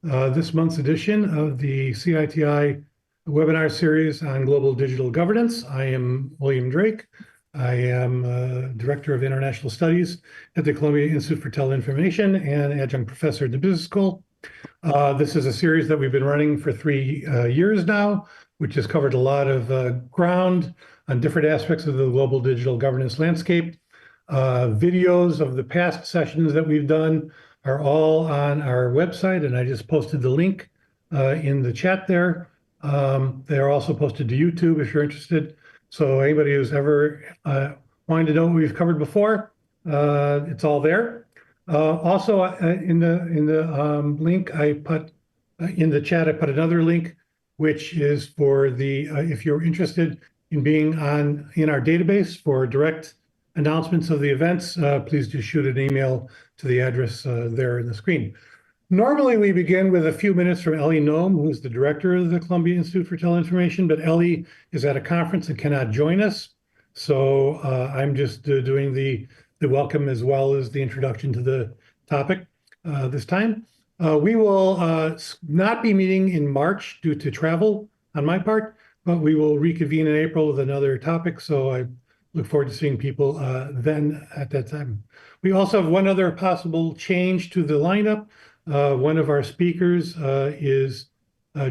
this month's edition of the CITI webinar series on global digital governance. I am William Drake. I am Director of International Studies at the Columbia Institute for Tele-Information and Adjunct Professor at the Business School. This is a series that we've been running for 3 years now, which has covered a lot of ground on different aspects of the global digital governance landscape. Videos of the past sessions that we've done are all on our website, and I just posted the link in the chat there. They're also posted to YouTube if you're interested. So anybody who's ever wanted to know what we've covered before, it's all there. Also, in the link I put in the chat, I put another link, which is for the if you're interested in being in our database for direct announcements of the events, please just shoot an email to the address there in the screen. Normally, we begin with a few minutes from Noam, who's the director of the Columbia Institute for Tele-Information, but Ellie is at a conference and cannot join us. So I'm just doing the welcome as well as the introduction to the topic this time. We will not be meeting in March due to travel on my part, but we will reconvene in April with another topic. So I look forward to seeing people then at that time. We also have one other possible change to the lineup. One of our speakers is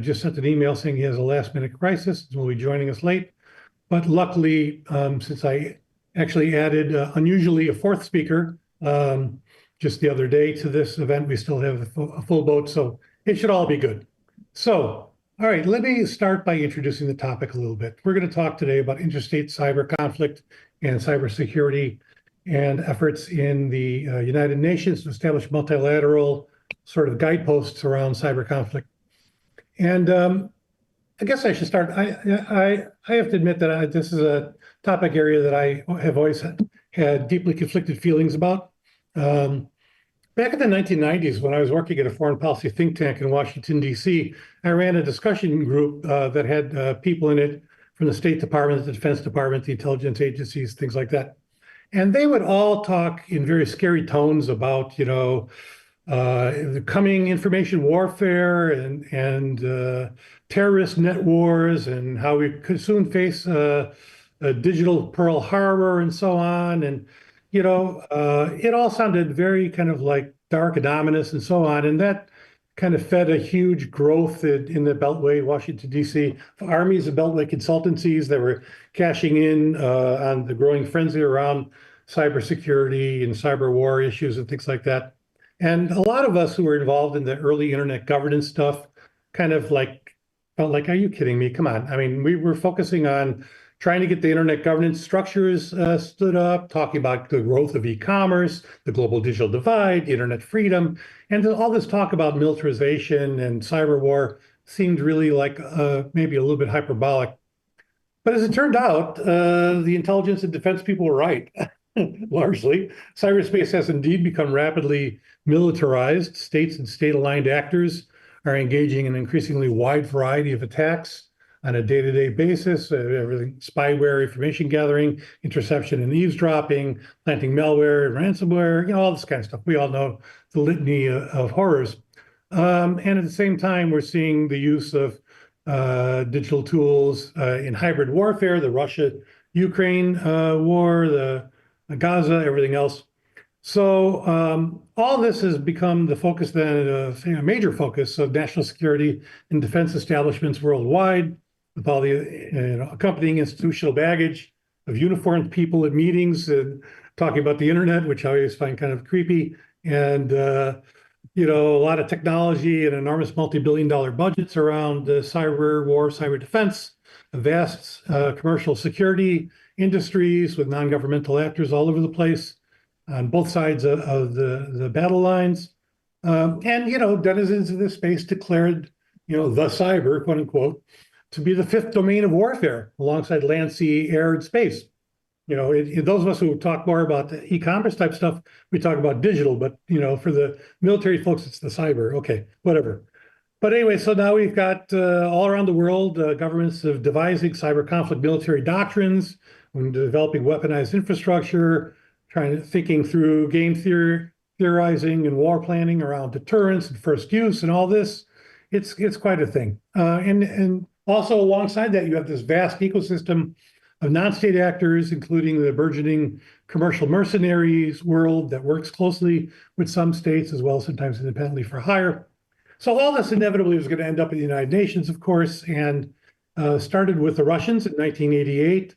just sent an email saying he has a last-minute crisis and will be joining us late. But luckily, since I actually added unusually a fourth speaker just the other day to this event, we still have a full boat, so it should all be good. So, all right, let me start by introducing the topic a little bit. We're going to talk today about interstate cyber conflict and cybersecurity and efforts in the United Nations to establish multilateral sort of guideposts around cyber conflict. And I guess I should start. I have to admit that this is a topic area that I have always had deeply conflicted feelings about. Back in the 1990s, when I was working at a foreign policy think tank in Washington, D.C., I ran a discussion group that had people in it from the State Department, the Defense Department, the intelligence agencies, things like that. And they would all talk in very scary tones about, the coming information warfare and terrorist net wars and how we could soon face a digital Pearl Harbor and so on. And it all sounded very kind of like dark and ominous and so on. And that kind of fed a huge growth in the Beltway, Washington, D.C., armies of Beltway consultancies that were cashing in on the growing frenzy around cybersecurity and cyber war issues and things like that. And a lot of us who were involved in the early internet governance stuff kind of felt like, are you kidding me? Come on. I mean, we were focusing on trying to get the internet governance structures stood up, talking about the growth of e-commerce, the global digital divide, the internet freedom, and all this talk about militarization and cyber war seemed really like maybe a little bit hyperbolic. But as it turned out, the intelligence and defense people were right, largely. Cyberspace has indeed become rapidly militarized. States and state-aligned actors are engaging in an increasingly wide variety of attacks on a day-to-day basis, everything spyware, information gathering, interception and eavesdropping, planting malware, ransomware, all this kind of stuff. We all know the litany of horrors. And at the same time, we're seeing the use of digital tools in hybrid warfare, the Russia-Ukraine war, the Gaza, everything else. So all this has become the focus then, a major focus of national security and defense establishments worldwide, with all the accompanying institutional baggage of uniformed people at meetings and talking about the internet, which I always find kind of creepy, and a lot of technology and enormous multi-billion-dollar budgets around cyber war, cyber defense, vast commercial security industries with non-governmental actors all over the place on both sides of the battle lines. And denizens of this space declared, the cyber, quote unquote, to be the fifth domain of warfare alongside land, sea, air, and space. Those of us who talk more about the e-commerce type stuff, we talk about digital, but, for the military folks, it's the cyber. Okay, whatever. But anyway, so now we've got all around the world, governments of devising cyber conflict military doctrines, when developing weaponized infrastructure, thinking through game theory theorizing and war planning around deterrence and first use and all this. It's quite a thing. And also alongside that, you have this vast ecosystem of non-state actors, including the burgeoning commercial mercenaries world that works closely with some states as well, sometimes independently for hire. So all this inevitably was going to end up in the United Nations, of course, and started with the Russians in 1988,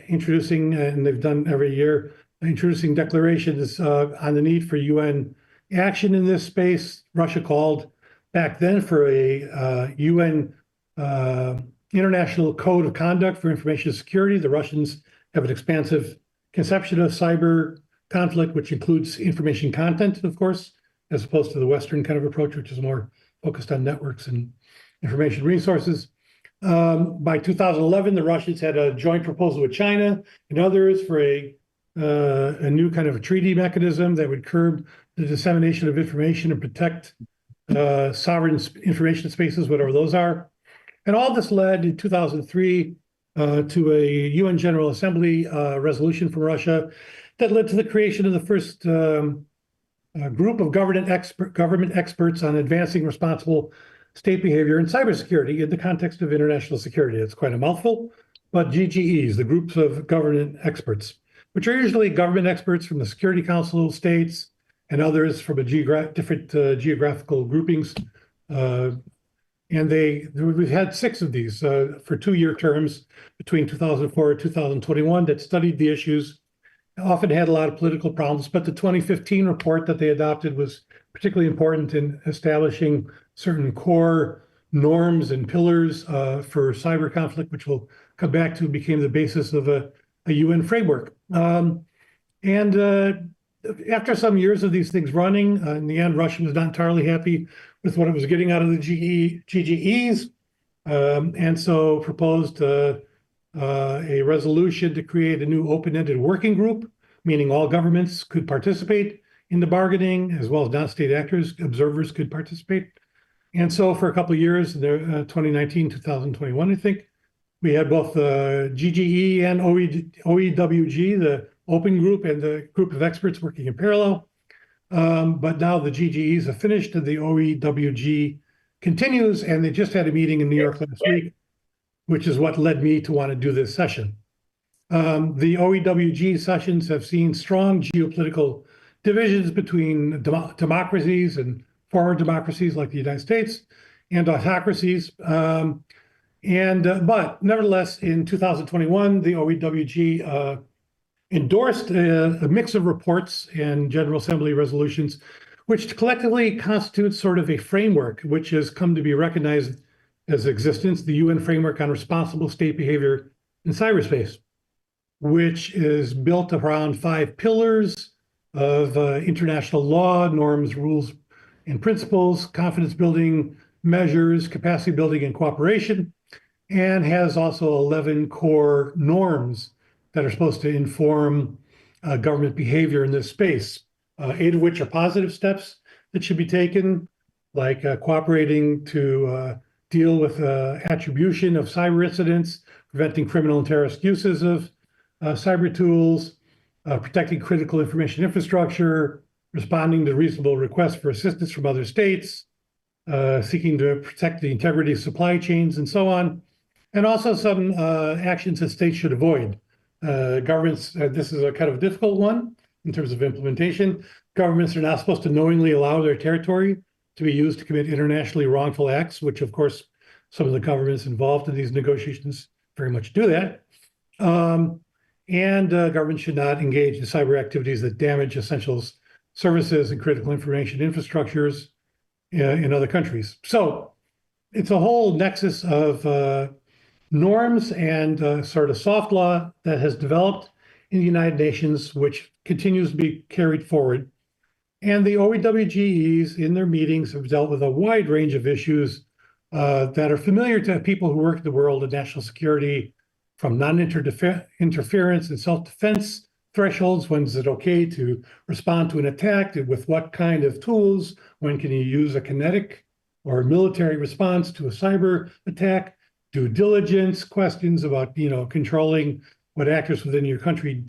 introducing, and they've done every year, introducing declarations on the need for UN action in this space. Russia called back then for a UN International Code of Conduct for Information Security. The Russians have an expansive conception of cyber conflict, which includes information content, of course, as opposed to the Western kind of approach, which is more focused on networks and information resources. By 2011, the Russians had a joint proposal with China and others for a new kind of a treaty mechanism that would curb the dissemination of information and protect sovereign information spaces, whatever those are. And all this led in 2003 to a UN General Assembly resolution from Russia that led to the creation of the first group of government experts on advancing responsible state behavior in cybersecurity in the context of international security. It's quite a mouthful, but GGEs, the groups of government experts, which are usually government experts from the Security Council of states and others from a different geographical groupings. And we've had 6 of these for 2-year terms between 2004 and 2021 that studied the issues, often had a lot of political problems, but the 2015 report that they adopted was particularly important in establishing certain core norms and pillars for cyber conflict, which we'll come back to, became the basis of a UN framework. After some years of these things running, in the end, Russia was not entirely happy with what it was getting out of the GGEs, and so proposed a resolution to create a new open-ended working group, meaning all governments could participate in the bargaining, as well as non-state actors, observers could participate. And so for a couple of years, 2019, 2021, I think, we had both the GGE and OEWG, the open group and the group of experts working in parallel. But now the GGEs have finished and the OEWG continues, and they just had a meeting in New York last week, which is what led me to want to do this session. The OEWG sessions have seen strong geopolitical divisions between democracies and former democracies like the United States and autocracies. But nevertheless, in 2021, the OEWG endorsed a mix of reports and General Assembly resolutions, which collectively constitutes sort of a framework, which has come to be recognized as existence, the UN Framework on Responsible State Behavior in Cyberspace, which is built around 5 pillars of international law, norms, rules, and principles, confidence building measures, capacity building, and cooperation, and has also 11 core norms that are supposed to inform government behavior in this space, 8 of which are positive steps that should be taken, like cooperating to deal with attribution of cyber incidents, preventing criminal and terrorist uses of cyber tools, protecting critical information infrastructure, responding to reasonable requests for assistance from other states, seeking to protect the integrity of supply chains, and so on. And also some actions that states should avoid. Governments, this is a kind of a difficult one in terms of implementation. Governments are not supposed to knowingly allow their territory to be used to commit internationally wrongful acts, which of course some of the governments involved in these negotiations very much do that. Governments should not engage in cyber activities that damage essential services and critical information infrastructures in other countries. So it's a whole nexus of norms and sort of soft law that has developed in the United Nations, which continues to be carried forward. And the OEWGs in their meetings have dealt with a wide range of issues that are familiar to people who work in the world of national security, from non-interference and self-defense thresholds. When is it okay to respond to an attack? With what kind of tools? When can you use a kinetic or military response to a cyber attack? Due diligence questions about, controlling what actors within your country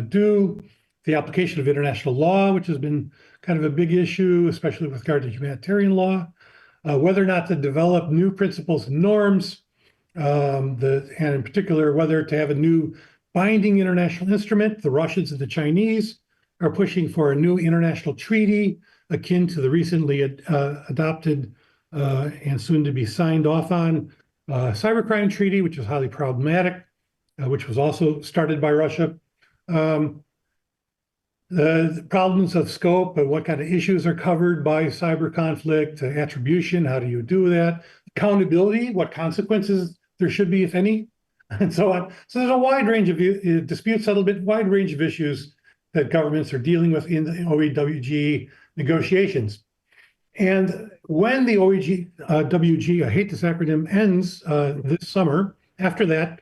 do, the application of international law, which has been kind of a big issue, especially with regard to humanitarian law, whether or not to develop new principles and norms, and in particular, whether to have a new binding international instrument. The Russians and the Chinese are pushing for a new international treaty akin to the recently adopted and soon to be signed off on cybercrime treaty, which is highly problematic, which was also started by Russia. The problems of scope and what kind of issues are covered by cyber conflict, attribution, how do you do that, accountability, what consequences there should be, if any, and so on. So there's a wide range of dispute settlement, wide range of issues that governments are dealing with in the OEWG negotiations. And when the OEWG, I hate this acronym, ends this summer, after that,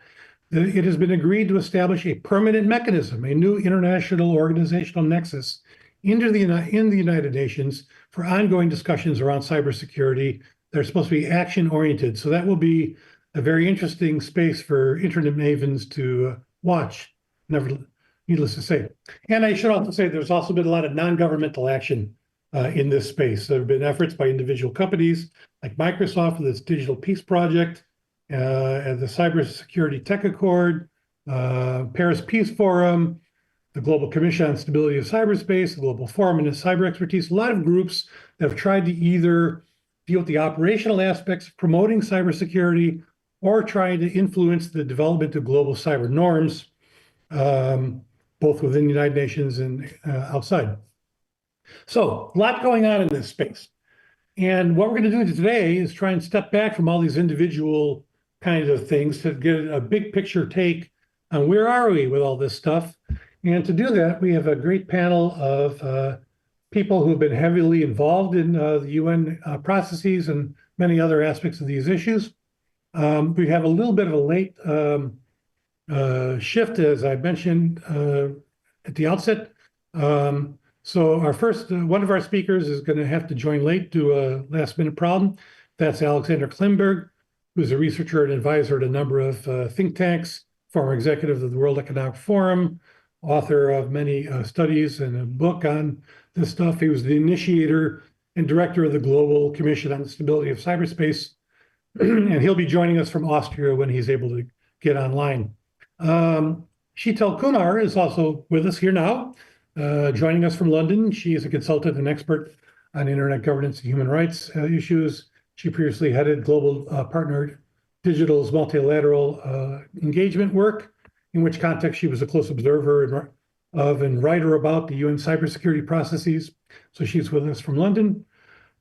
it has been agreed to establish a permanent mechanism, a new international organizational nexus in the United Nations for ongoing discussions around cybersecurity. They're supposed to be action-oriented. So that will be a very interesting space for internet mavens to watch, needless to say. And I should also say there's also been a lot of non-governmental action in this space. There have been efforts by individual companies like Microsoft with its Digital Peace Project, and the Cybersecurity Tech Accord, Paris Peace Forum, the Global Commission on Stability of Cyberspace, the Global Forum on Cyber Expertise, a lot of groups that have tried to either deal with the operational aspects of promoting cybersecurity or trying to influence the development of global cyber norms, both within the United Nations and outside. So a lot going on in this space. And what we're going to do today is try and step back from all these individual kinds of things to get a big picture take on where are we with all this stuff. And to do that, we have a great panel of people who've been heavily involved in the UN processes and many other aspects of these issues. We have a little bit of a late shift, as I mentioned at the outset. So our first, one of our speakers is going to have to join late due to a last minute problem. That's Alexander Klimburg, who's a researcher and advisor at a number of think tanks, former executive of the World Economic Forum, author of many studies and a book on this stuff. He was the initiator and director of the Global Commission on the Stability of Cyberspace, and he'll be joining us from Austria when he's able to get online. Sheetal Kumar is also with us here now, joining us from London. She is a consultant and expert on internet governance and human rights issues. She previously headed Global Partner Digital's multilateral engagement work, in which context she was a close observer of and writer about the UN cybersecurity processes. So she's with us from London.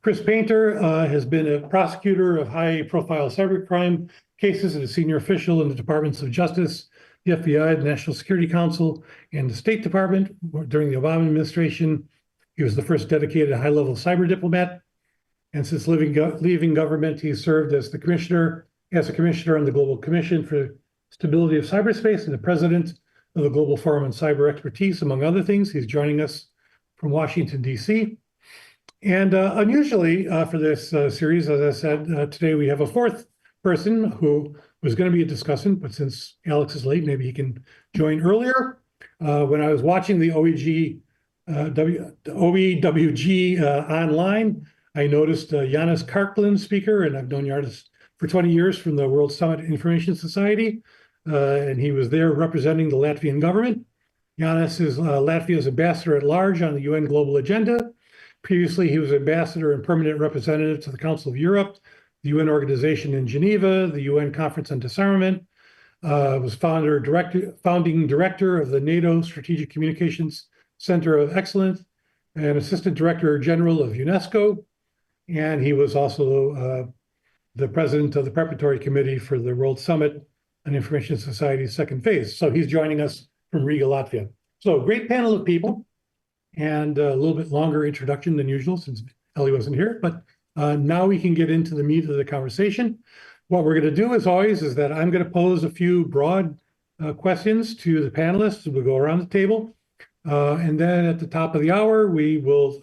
Chris Painter has been a prosecutor of high-profile cybercrime cases and a senior official in the Departments of Justice, the FBI, the National Security Council, and the State Department during the Obama administration. He was the first dedicated high-level cyber diplomat. And since leaving government, he served as a commissioner on the Global Commission for Stability of Cyberspace and the president of the Global Forum on Cyber Expertise, among other things. He's joining us from Washington, D.C. And unusually for this series, as I said, today we have a fourth person who was going to be a discussant, but since Alex is late, maybe he can join earlier. When I was watching the OEWG online, I noticed Janis Karklins speaker, and I've known Janis for 20 years from the World Summit Information Society, and he was there representing the Latvian government. Janis is Latvia's ambassador at large on the UN Global Agenda. Previously, he was ambassador and permanent representative to the Council of Europe, the UN organization in Geneva, the UN Conference on Disarmament, was founding director of the NATO Strategic Communications Center of Excellence, and assistant director general of UNESCO. And he was also the president of the preparatory committee for the World Summit on Information Society's second phase. So he's joining us from Riga, Latvia. So great panel of people, and a little bit longer introduction than usual since Ellie wasn't here, but now we can get into the meat of the conversation. What we're going to do, as always, is that I'm going to pose a few broad questions to the panelists. We'll go around the table, and then at the top of the hour, we will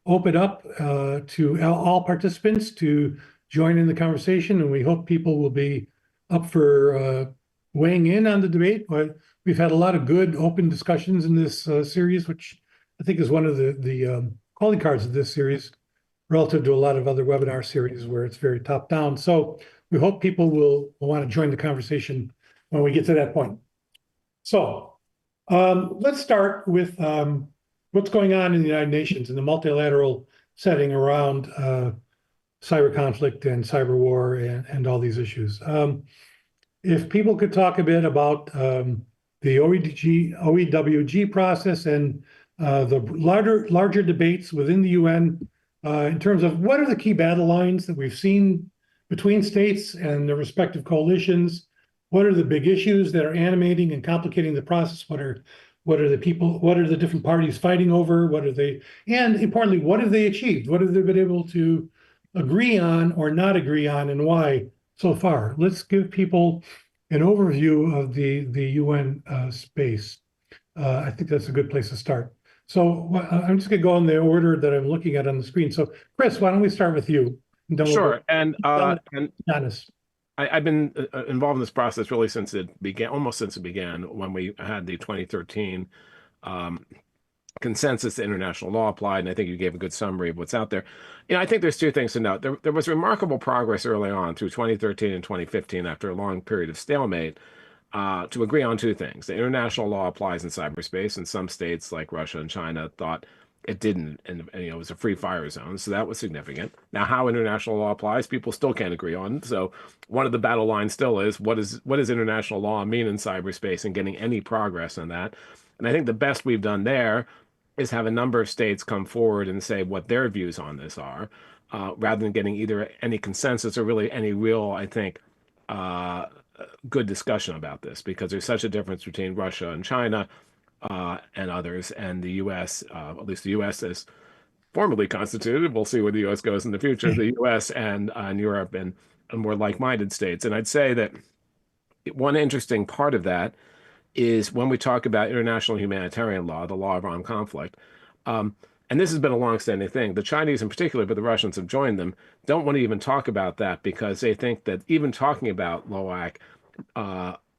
open up to all participants to join in the conversation, and we hope people will be up for weighing in on the debate. But We've had a lot of good open discussions in this series, which I think is one of the calling cards of this series relative to a lot of other webinar series where it's very top down. So we hope people will want to join the conversation when we get to that point. So let's start with what's going on in the United Nations in the multilateral setting around cyber conflict and cyber war and all these issues. If people could talk a bit about the OEWG process and the larger debates within the UN in terms of what are the key battle lines that we've seen between states and their respective coalitions. What are the big issues that are animating and complicating the process? What are the different parties fighting over? And importantly, what have they achieved? What have they been able to agree on or not agree on, and why so far? Let's give people an overview of the UN space. I think that's a good place to start. So I'm just going to go in the order that I'm looking at on the screen. So Chris, why don't we start with you? And sure. And Janis. I've been involved in this process really since it began, almost since it began, when we had the 2013 consensus to international law applied, and I think you gave a good summary of what's out there. I think there's two things to note. There was remarkable progress early on through 2013 and 2015 after a long period of stalemate to agree on two things. The international law applies in cyberspace, and some states like Russia and China thought it didn't, and it was a free fire zone, so that was significant. Now, how international law applies, people still can't agree on. So one of the battle lines still is what does international law mean in cyberspace, and getting any progress on that. And I think the best we've done there is have a number of states come forward and say what their views on this are, rather than getting either any consensus or really any real, I think, good discussion about this, because there's such a difference between Russia and China and others, and the U.S., at least the U.S. is formally constituted. We'll see where the U.S. goes in the future. The U.S. and Europe and more like-minded states. And I'd say that one interesting part of that is when we talk about international humanitarian law, the law of armed conflict, and this has been a long-standing thing. The Chinese in particular, but the Russians have joined them, don't want to even talk about that because they think that even talking about LOAC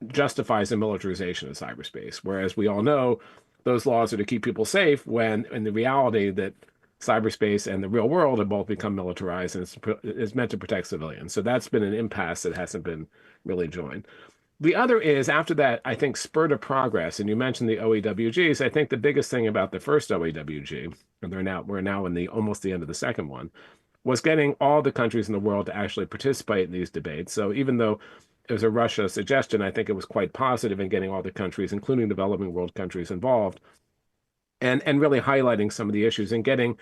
justifies the militarization of cyberspace, whereas we all know those laws are to keep people safe, when in the reality that cyberspace and the real world have both become militarized, and it's meant to protect civilians. So that's been an impasse that hasn't been really joined. The other is, after that, I think, spurt of progress, and you mentioned the OEWGs. I think the biggest thing about the first OEWG, and we're now in almost the end of the second one, was getting all the countries in the world to actually participate in these debates. So even though it was a Russia suggestion, I think it was quite positive in getting all the countries, including developing world countries, involved, and really highlighting some of the issues and getting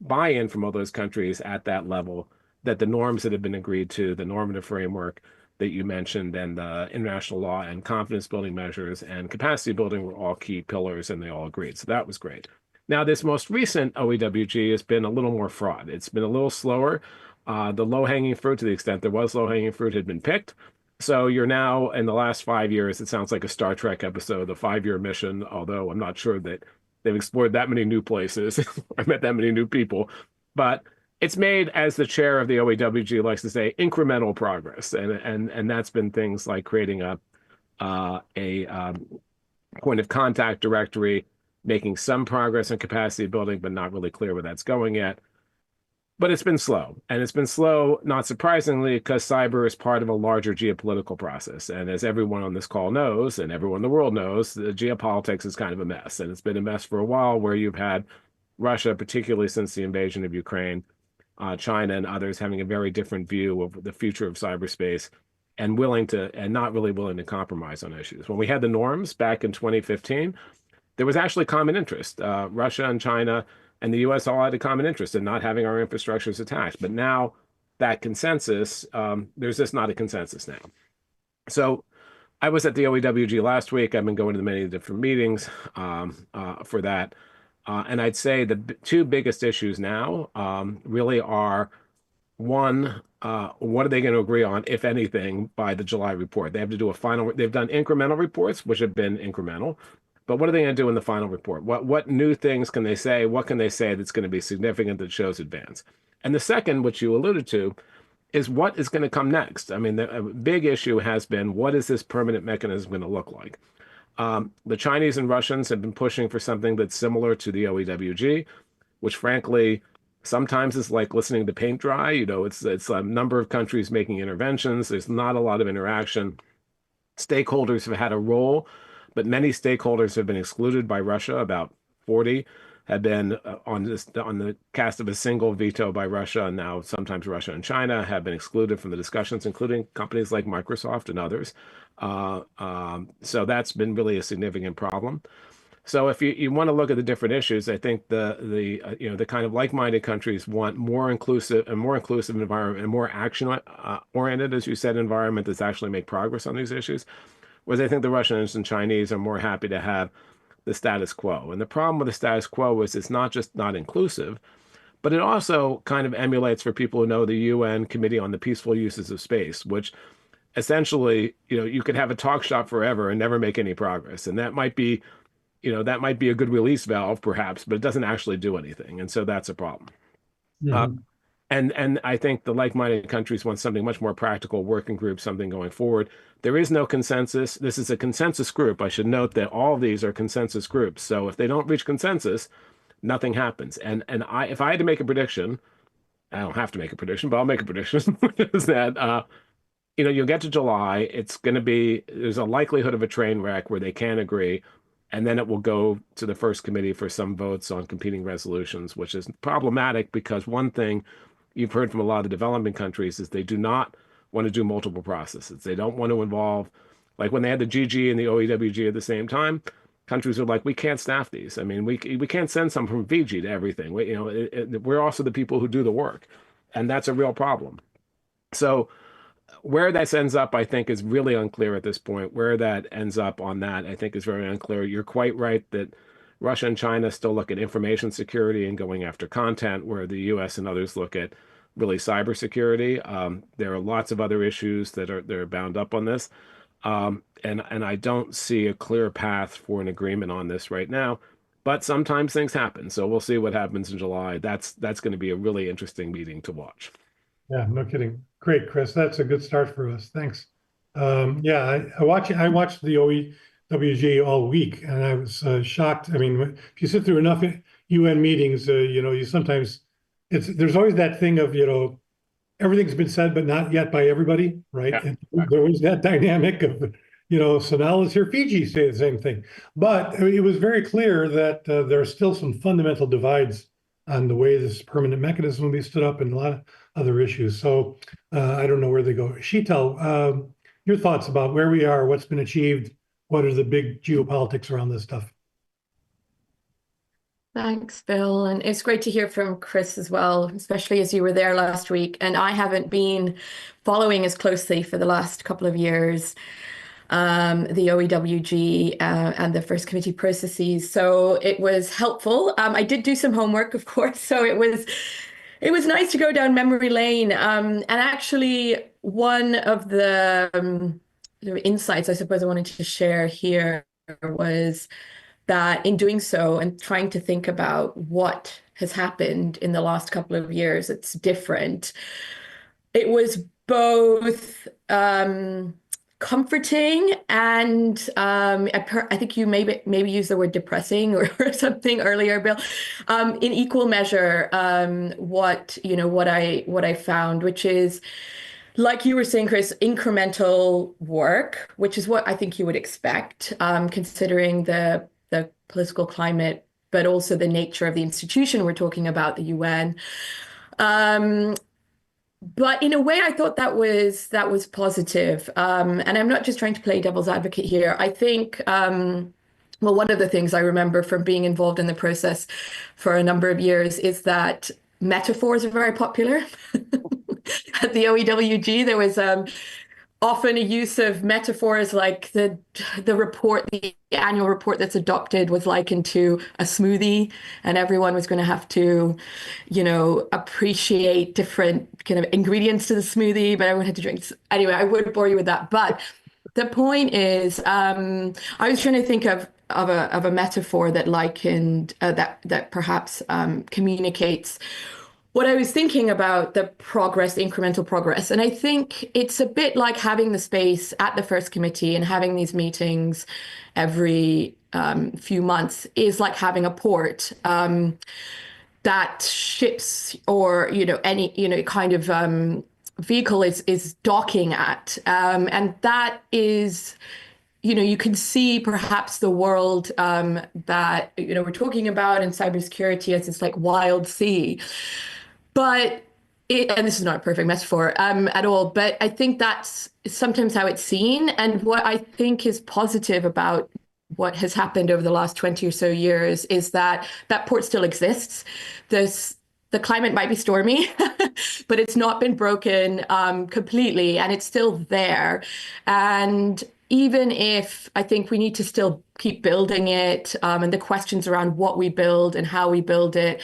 buy-in from all those countries at that level, that the norms that have been agreed to, the normative framework that you mentioned, and the international law and confidence building measures and capacity building were all key pillars, and they all agreed. So that was great. Now, this most recent OEWG has been a little more fraught. It's been a little slower. The low-hanging fruit, to the extent there was low-hanging fruit, had been picked. So you're now, in the last 5 years, it sounds like a Star Trek episode, the 5-year mission, although I'm not sure that they've explored that many new places or met that many new people. But it's made, as the chair of the OEWG likes to say, incremental progress. And that's been things like creating a point of contact directory, making some progress in capacity building, but not really clear where that's going yet. But it's been slow, and it's been slow, not surprisingly, because cyber is part of a larger geopolitical process. And as everyone on this call knows, and everyone in the world knows, the geopolitics is kind of a mess. And it's been a mess for a while, where you've had Russia, particularly since the invasion of Ukraine, China and others having a very different view of the future of cyberspace, and not really willing to compromise on issues. When we had the norms back in 2015, there was actually common interest. Russia and China and the U.S. all had a common interest in not having our infrastructures attacked. But now that consensus, there's just not a consensus now. So I was at the OEWG last week. I've been going to many different meetings for that. And I'd say the two biggest issues now really are, one, what are they going to agree on, if anything, by the July report? They have to do they've done incremental reports, which have been incremental. But what are they going to do in the final report? What new things can they say? What can they say that's going to be significant, that shows advance? And the second, which you alluded to, is what is going to come next. I mean, a big issue has been, what is this permanent mechanism going to look like? The Chinese and Russians have been pushing for something that's similar to the OEWG, which frankly sometimes is like listening to paint dry. It's a number of countries making interventions. There's not a lot of interaction. Stakeholders have had a role, but many stakeholders have been excluded by Russia. About 40 have been on the cast of a single veto by Russia, and now sometimes Russia and China have been excluded from the discussions, including companies like Microsoft and others. So that's been really a significant problem. So if you want to look at the different issues, I think the kind of like-minded countries want a more inclusive environment, and more action oriented, as you said, environment that's actually make progress on these issues. Whereas I think the Russians and Chinese are more happy to have the status quo. And the problem with the status quo is it's not just not inclusive, but it also kind of emulates, for people who know, the UN Committee on the Peaceful Uses of Space, which essentially, you could have a talk shop forever and never make any progress. And that might be a good release valve, perhaps, but it doesn't actually do anything. And so that's a problem. Mhm. And I think the like-minded countries want something much more practical, working group, something going forward. There is no consensus. This is a consensus group. I should note that all of these are consensus groups. So if they don't reach consensus, nothing happens. And if I had to make a prediction, I don't have to make a prediction, but I'll make a prediction, which is that you'll get to July. There's a likelihood of a train wreck where they can't agree, and then it will go to the first committee for some votes on competing resolutions, which is problematic because one thing you've heard from a lot of the developing countries is they do not want to do multiple processes. They don't want to involve, like when they had the GG and the OEWG at the same time, countries are like, we can't staff these. I mean, we can't send some from VG to everything. We're also the people who do the work, and that's a real problem. So where that ends up, I think, is really unclear at this point. Where that ends up on that, I think, is very unclear. You're quite right that Russia and China still look at information security and going after content, where the US and others look at really cybersecurity. There are lots of other issues that are bound up on this. And I don't see a clear path for an agreement on this right now. But sometimes things happen. So we'll see what happens in July. That's going to be a really interesting meeting to watch. Yeah, no kidding. Great, Chris. That's a good start for us. Thanks. Yeah, I watched the OEWG all week, and I was shocked. I mean, if you sit through enough UN meetings, you sometimes there's always that thing of everything's been said, but not yet by everybody, right? Yeah. And there was that dynamic of so now let's hear Fiji say the same thing. But I mean, it was very clear that there are still some fundamental divides on the way this permanent mechanism will be stood up and a lot of other issues. So I don't know where they go. Sheetal, your thoughts about where we are, what's been achieved, what are the big geopolitics around this stuff? Thanks, Bill. And it's great to hear from Chris as well, especially as you were there last week. And I haven't been following as closely for the last couple of years the OEWG and the first committee processes. So it was helpful. I did do some homework, of course. So it was nice to go down memory lane. And actually, one of the insights I suppose I wanted to share here was that in doing so and trying to think about what has happened in the last couple of years, it's different. It was both comforting and I think you maybe used the word depressing or something earlier, Bill. In equal measure, what I found, which is, like you were saying, Chris, incremental work, which is what I think you would expect, considering the political climate, but also the nature of the institution we're talking about, the UN. But in a way, I thought that was positive. And I'm not just trying to play devil's advocate here. I think, well, one of the things I remember from being involved in the process for a number of years is that metaphors are very popular. At the OEWG, there was often a use of metaphors, like the annual report that's adopted was likened to a smoothie, and everyone was going to have to, appreciate different kind of ingredients to the smoothie, but everyone had to drink. Anyway, I wouldn't bore you with that. But the point is, I was trying to think of a metaphor that likened that perhaps communicates what I was thinking about the progress, incremental progress, and I think it's a bit like having the space at the first committee and having these meetings every few months is like having a port that ships or any kind of vehicle is docking at, and that is. You can see perhaps the world that we're talking about in cybersecurity as this like wild sea. But and this is not a perfect metaphor at all, but I think that's sometimes how it's seen. And what I think is positive about what has happened over the last 20 or so years is that that port still exists. The climate might be stormy, but it's not been broken completely, and it's still there. And even if I think we need to still keep building it, and the questions around what we build and how we build it,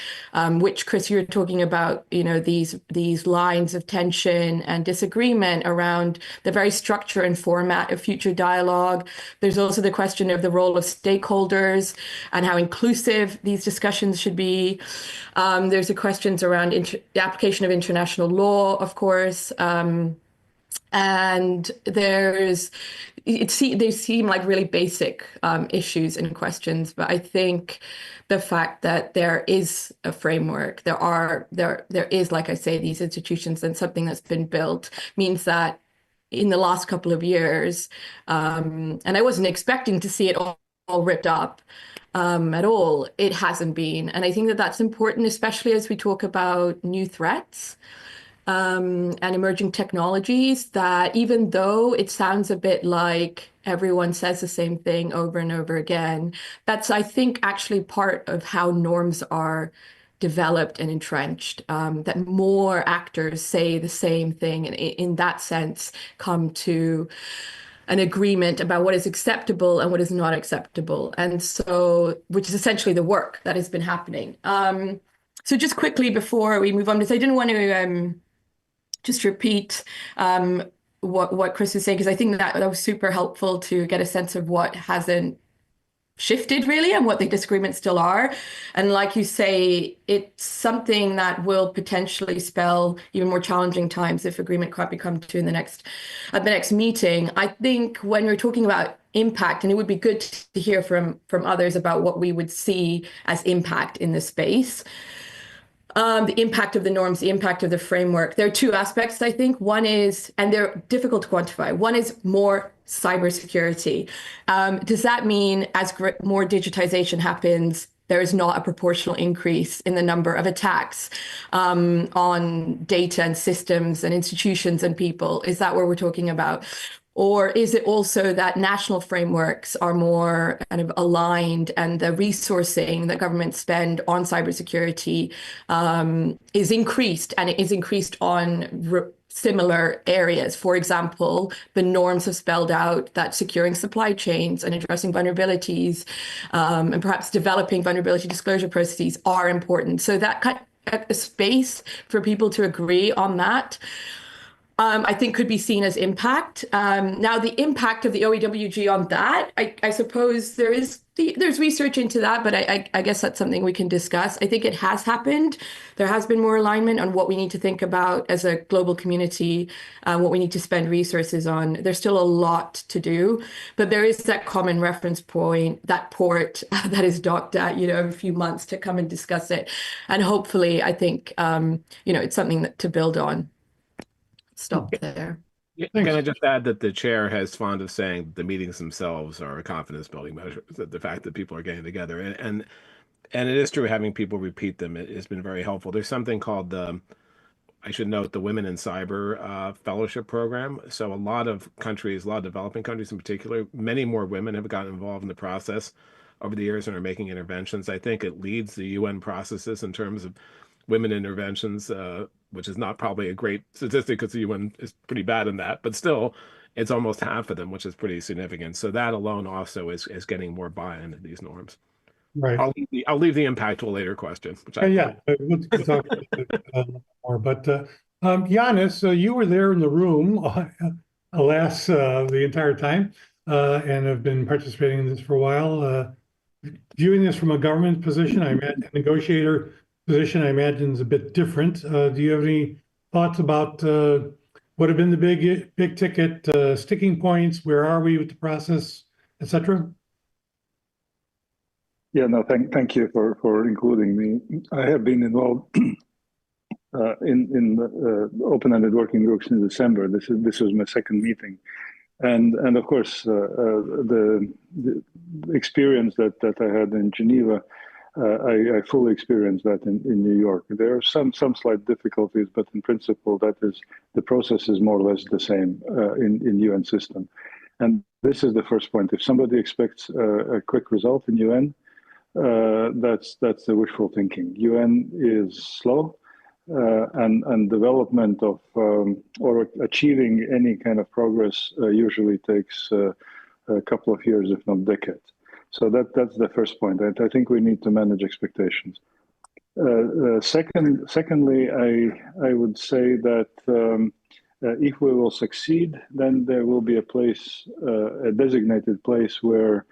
which Chris, you're talking about, these lines of tension and disagreement around the very structure and format of future dialogue. There's also the question of the role of stakeholders and how inclusive these discussions should be. There's the questions around the application of international law, of course. And they seem like really basic issues and questions, but I think the fact that there is a framework, there is, like I say, these institutions and something that's been built means that in the last couple of years, and I wasn't expecting to see it all ripped up at all, it hasn't been. And I think that that's important, especially as we talk about new threats. And emerging technologies, that even though it sounds a bit like everyone says the same thing over and over again, that's, I think, actually part of how norms are developed and entrenched, that more actors say the same thing, and in that sense come to an agreement about what is acceptable and what is not acceptable. And so, which is essentially the work that has been happening. So just quickly before we move on, because I didn't want to just repeat what Chris was saying, because I think that was super helpful to get a sense of what hasn't shifted really and what the disagreements still are. And like you say, it's something that will potentially spell even more challenging times if agreement can't be come to at the next meeting. I think when we're talking about impact, and it would be good to hear from others about what we would see as impact in this space. The impact of the norms, the impact of the framework. There are two aspects, I think. One is, and they're difficult to quantify, one is more cybersecurity. Does that mean as more digitization happens, there is not a proportional increase in the number of attacks on data and systems and institutions and people? Is that what we're talking about? Or is it also that national frameworks are more kind of aligned, and the resourcing that governments spend on cybersecurity is increased, and it is increased on similar areas? For example, the norms have spelled out that securing supply chains and addressing vulnerabilities and perhaps developing vulnerability disclosure processes are important. So that kind of a space for people to agree on that, I think, could be seen as impact. Now, the impact of the OEWG on that, I suppose there's research into that, but I guess that's something we can discuss. I think it has happened. There has been more alignment on what we need to think about as a global community, what we need to spend resources on. There's still a lot to do, but there is that common reference point, that port that is docked at, every few months to come and discuss it. And hopefully, I think, it's something to build on. Stop there. Can I just add that the chair has fond of saying the meetings themselves are a confidence building measure, that the fact that people are getting together, and it is true, having people repeat them, it has been very helpful. There's something called I should note, the Women in Cyber Fellowship Program. So a lot of countries, a lot of developing countries in particular, many more women have gotten involved in the process over the years and are making interventions. I think it leads the UN processes in terms of women interventions, which is not probably a great statistic because the UN is pretty bad in that, but still it's almost half of them, which is pretty significant. So that alone also is getting more buy-in to these norms. Right. I'll leave the impact to a later question. Which we'll talk about it more. But Janis, you were there in the room, alas, the entire time, and have been participating in this for a while. Viewing this from a government position, I imagine a negotiator position, I imagine, is a bit different. Do you have any thoughts about what have been the big ticket sticking points? Where are we with the process, etc.? Yeah, no, thank you for including me. I have been involved in the open-ended working groups in December. This was my second meeting, and of course the experience that I had in Geneva, I fully experienced that in New York. There are some slight difficulties, but in principle, the process is more or less the same in UN system. And this is the first point. If somebody expects a quick result in UN, that's the wishful thinking. UN is slow, and development of or achieving any kind of progress usually takes a couple of years, if not decades. So that's the first point. I think we need to manage expectations. Secondly, I would say that if we will succeed, then there will be a place, a designated place where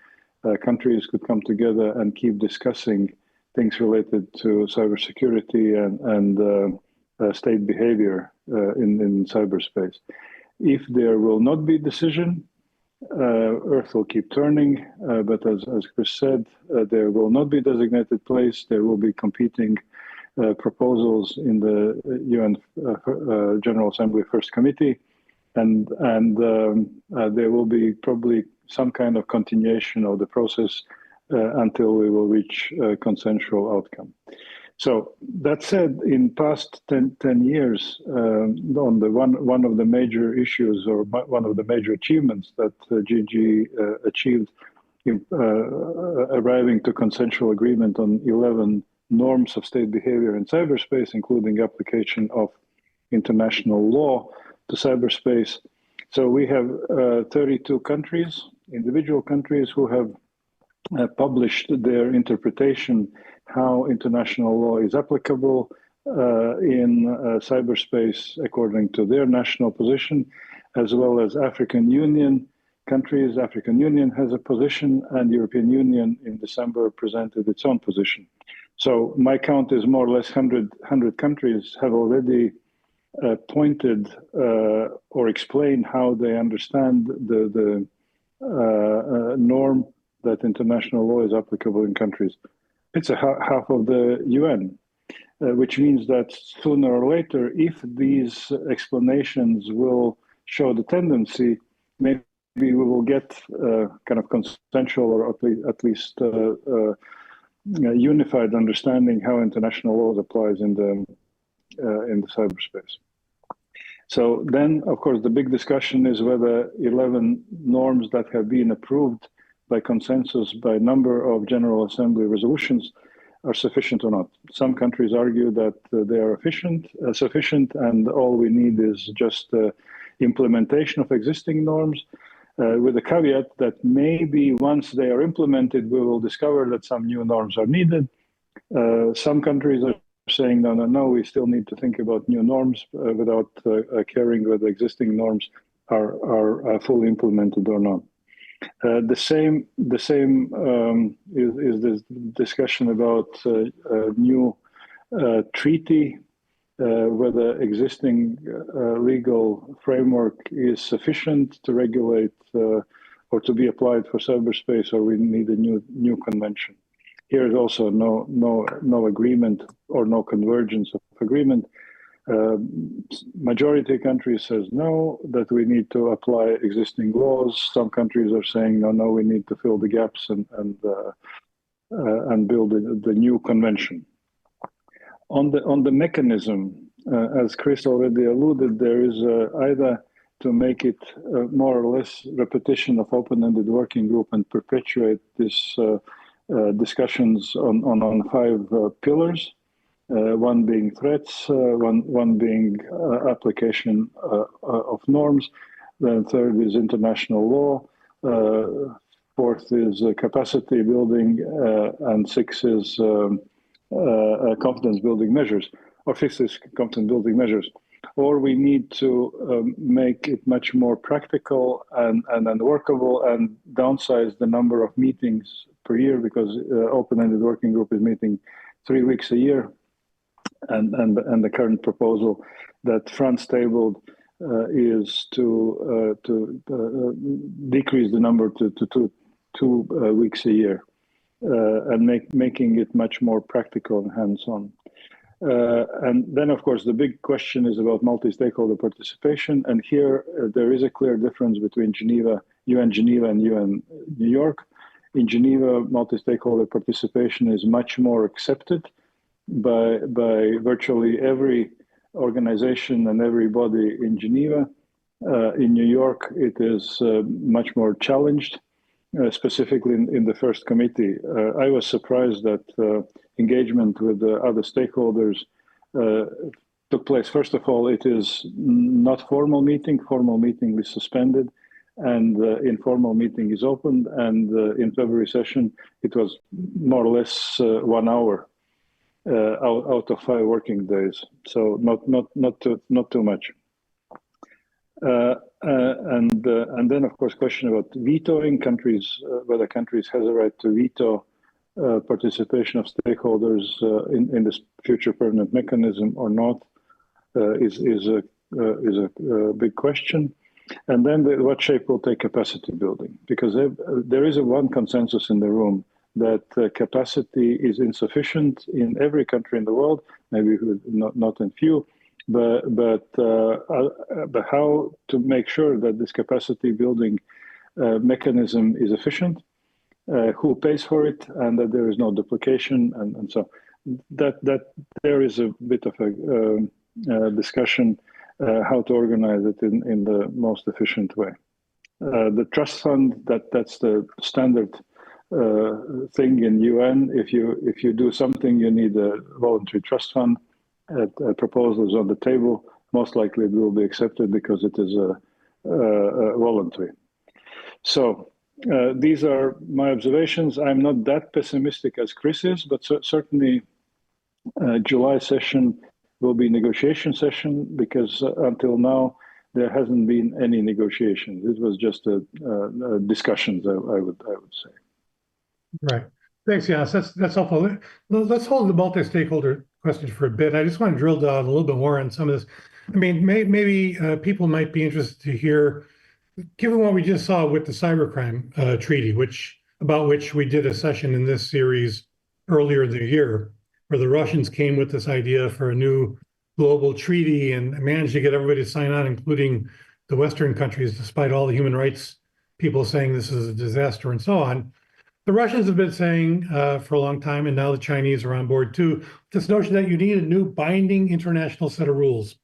countries could come together and keep discussing things related to cybersecurity and state behavior in cyberspace. If there will not be decision, Earth will keep turning, but as Chris said, there will not be designated place. There will be competing proposals in the UN General Assembly First Committee, and there will be probably some kind of continuation of the process until we will reach a consensual outcome. So that said, in past 10 years, on the one of the major issues or one of the major achievements that GG achieved in arriving to consensual agreement on 11 norms of state behavior in cyberspace, including application of international law to cyberspace. So we have 32 countries, individual countries, who have published their interpretation how international law is applicable in cyberspace according to their national position, as well as African Union countries. African Union has a position, and European Union in December presented its own position. So my count is more or less 100 countries have already pointed or explained how they understand the norm that international law is applicable in countries. It's half of the UN, which means that sooner or later, if these explanations will show the tendency, maybe we will get kind of consensual or at least unified understanding how international law applies in the cyberspace. So then, of course, the big discussion is whether 11 norms that have been approved by consensus by a number of General Assembly resolutions are sufficient or not. Some countries argue that they are sufficient, and all we need is just implementation of existing norms, with a caveat that maybe once they are implemented, we will discover that some new norms are needed. Some countries are saying, no, we still need to think about new norms without caring whether existing norms are fully implemented or not. The same is this discussion about new treaty, whether existing legal framework is sufficient to regulate or to be applied for cyberspace, or we need a new convention. Here is also no agreement or no convergence of agreement. Majority countries says no, that we need to apply existing laws. Some countries are saying no, we need to fill the gaps and build the new convention. On the mechanism, as Chris already alluded, there is either to make it more or less repetition of open-ended working group and perpetuate this discussions on 5 pillars. One being threats, one being application of norms, then third is international law, fourth is capacity building, and 6 is confidence building measures, or 5th is confidence building measures. Or we need to make it much more practical and workable and downsize the number of meetings per year, because open-ended working group is meeting 3 weeks a year. And the current proposal that France tabled is to decrease the number to two weeks a year, and making it much more practical and hands-on. And then, of course, the big question is about multi-stakeholder participation. And here, there is a clear difference between UN Geneva and UN New York. In Geneva, multi-stakeholder participation is much more accepted by virtually every organization and every body in Geneva. In New York, it is much more challenged, specifically in the first committee. I was surprised that engagement with the other stakeholders took place. First of all, it is not formal meeting. Formal meeting is suspended, and informal meeting is opened. And in February session, it was more or less 1 hour out of 5 working days. So not too much. And then, of course, question about vetoing countries, whether countries has a right to veto participation of stakeholders in this future permanent mechanism or not, is a big question. And then what shape will take capacity building? Because there is one consensus in the room that capacity is insufficient in every country in the world, maybe not in few, but how to make sure that this capacity building mechanism is efficient, who pays for it, and that there is no duplication, and so that there is a bit of a discussion how to organize it in the most efficient way. The trust fund, that's the standard thing in UN. If you do something, you need a voluntary trust fund. Proposals on the table, most likely it will be accepted because it is voluntary. So these are my observations. I'm not that pessimistic as Chris is, but certainly July session will be negotiation session, because until now there hasn't been any negotiations. It was just discussions, I would say. Right. Thanks, Janis. That's helpful. Let's hold the multi-stakeholder question for a bit. I just want to drill down a little bit more on some of this. I mean, maybe people might be interested to hear, given what we just saw with the cybercrime treaty, about which we did a session in this series earlier in the year, where the Russians came with this idea for a new global treaty and managed to get everybody to sign on, including the Western countries, despite all the human rights people saying this is a disaster and so on. The Russians have been saying for a long time, and now the Chinese are on board too, this notion that you need a new binding international set of rules.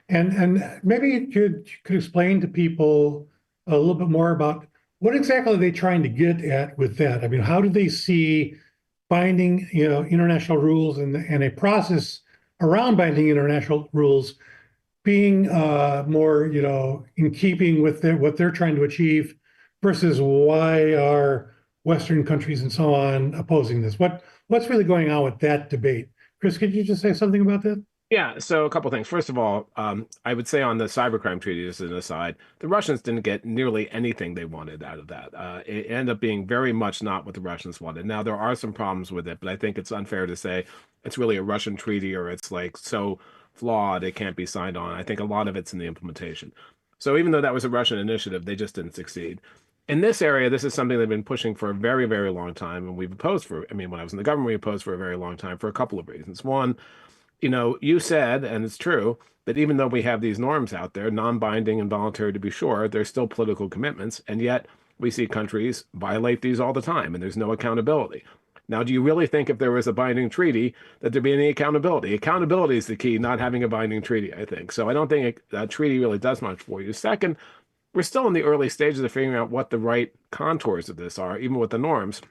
And maybe you could explain to people a little bit more about what exactly are they trying to get at with that? I mean, how do they see binding, international rules and a process around binding international rules being more, in keeping with what they're trying to achieve, versus why are Western countries and so on opposing this? What's really going on with that debate? Chris, could you just say something about that? Yeah, so a couple of things. First of all, I would say on the cybercrime treaty, as an aside, the Russians didn't get nearly anything they wanted out of that. It ended up being very much not what the Russians wanted. Now, there are some problems with it, but I think it's unfair to say it's really a Russian treaty or it's like so flawed it can't be signed on. I think a lot of it's in the implementation. So even though that was a Russian initiative, they just didn't succeed. In this area, this is something they've been pushing for a very, very long time, and we've opposed for, when I was in the government, we opposed for a very long time for a couple of reasons. One, you said, and it's true, that even though we have these norms out there, non-binding and voluntary to be sure, they're still political commitments, and yet we see countries violate these all the time, and there's no accountability. Now, do you really think if there was a binding treaty that there'd be any accountability? Accountability is the key, not having a binding treaty, I think. So I don't think a treaty really does much for you. Second, we're still in the early stages of figuring out what the right contours of this are, even with the norms.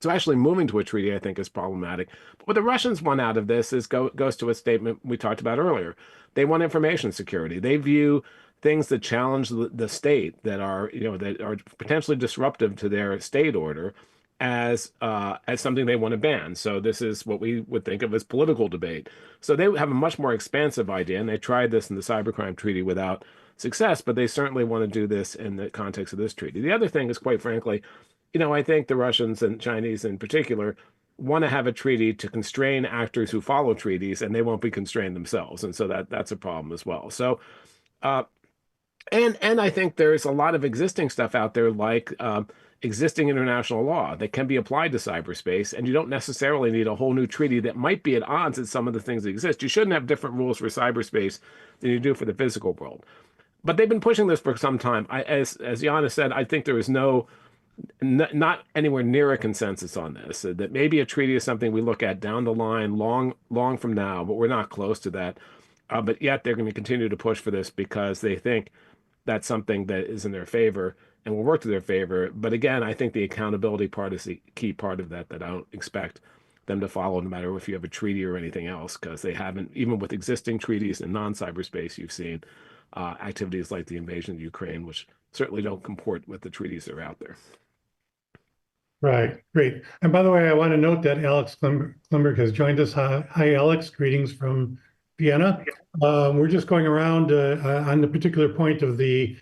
So actually moving to a treaty, I think, is problematic. But what the Russians want out of this goes to a statement we talked about earlier. They want information security. They view things that challenge the state, that are potentially disruptive to their state order, as something they want to ban. So this is what we would think of as political debate. So they have a much more expansive idea, and they tried this in the cybercrime treaty without success, but they certainly want to do this in the context of this treaty. The other thing is, quite frankly, I think the Russians and Chinese in particular want to have a treaty to constrain actors who follow treaties, and they won't be constrained themselves. And so that's a problem as well. So, and I think there's a lot of existing stuff out there, like existing international law that can be applied to cyberspace, and you don't necessarily need a whole new treaty that might be at odds with some of the things that exist. You shouldn't have different rules for cyberspace than you do for the physical world. But they've been pushing this for some time. As Janis said, I think there is not anywhere near a consensus on this. That maybe a treaty is something we look at down the line, long from now, but we're not close to that. But yet they're going to continue to push for this because they think that's something that is in their favor and will work to their favor. But again, I think the accountability part is the key part of that I don't expect them to follow, no matter if you have a treaty or anything else, because they haven't, even with existing treaties in non-cyberspace, you've seen activities like the invasion of Ukraine, which certainly don't comport with the treaties that are out there. Right, great. And by the way, I want to note that Alex Klimburg has joined us. Hi, Alex. Greetings from Vienna. We're just going around on the particular point of the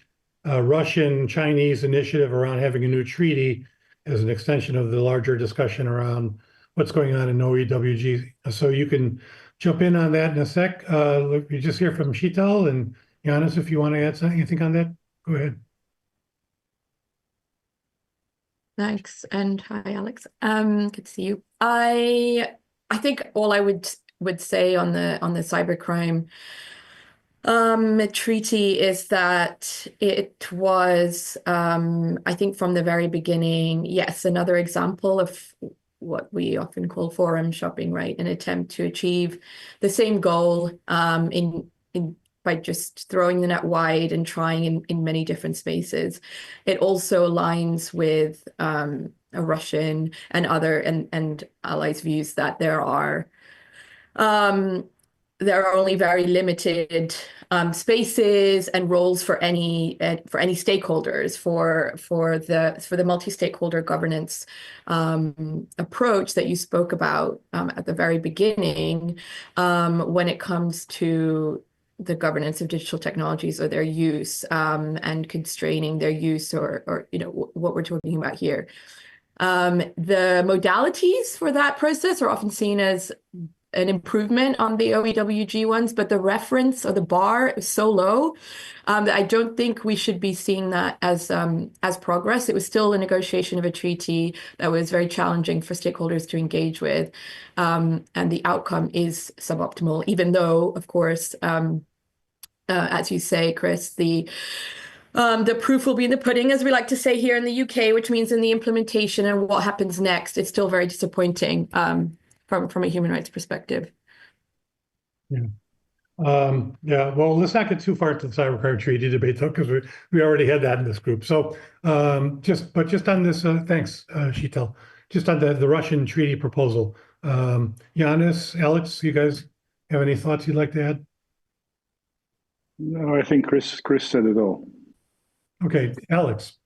Russian-Chinese initiative around having a new treaty as an extension of the larger discussion around what's going on in OEWG. So you can jump in on that in a sec. We just hear from Sheetal and Janis, if you want to add anything on that, go ahead. Thanks, and hi, Alex. Good to see you. I think all I would say on the cybercrime treaty is that it was, I think, from the very beginning, yes, another example of what we often call forum shopping, right? An attempt to achieve the same goal by just throwing the net wide and trying in many different spaces. It also aligns with a Russian and other and allies' views that there are only very limited spaces and roles for any stakeholders for the multi-stakeholder governance approach that you spoke about at the very beginning when it comes to the governance of digital technologies or their use and constraining their use or what we're talking about here. The modalities for that process are often seen as an improvement on the OEWG ones, but the reference or the bar is so low that I don't think we should be seeing that as progress. It was still a negotiation of a treaty that was very challenging for stakeholders to engage with, and the outcome is suboptimal, even though, of course, as you say, Chris, the proof will be in the pudding, as we like to say here in the UK, which means in the implementation and what happens next. It's still very disappointing from a human rights perspective. Yeah. Well, let's not get too far into the cybercrime treaty debate, though, because we already had that in this group. So just on this, thanks, Sheetal. Just on the Russian treaty proposal. Janis, Alex, you guys have any thoughts you'd like to add? No, I think Chris said it all. Okay, Alex.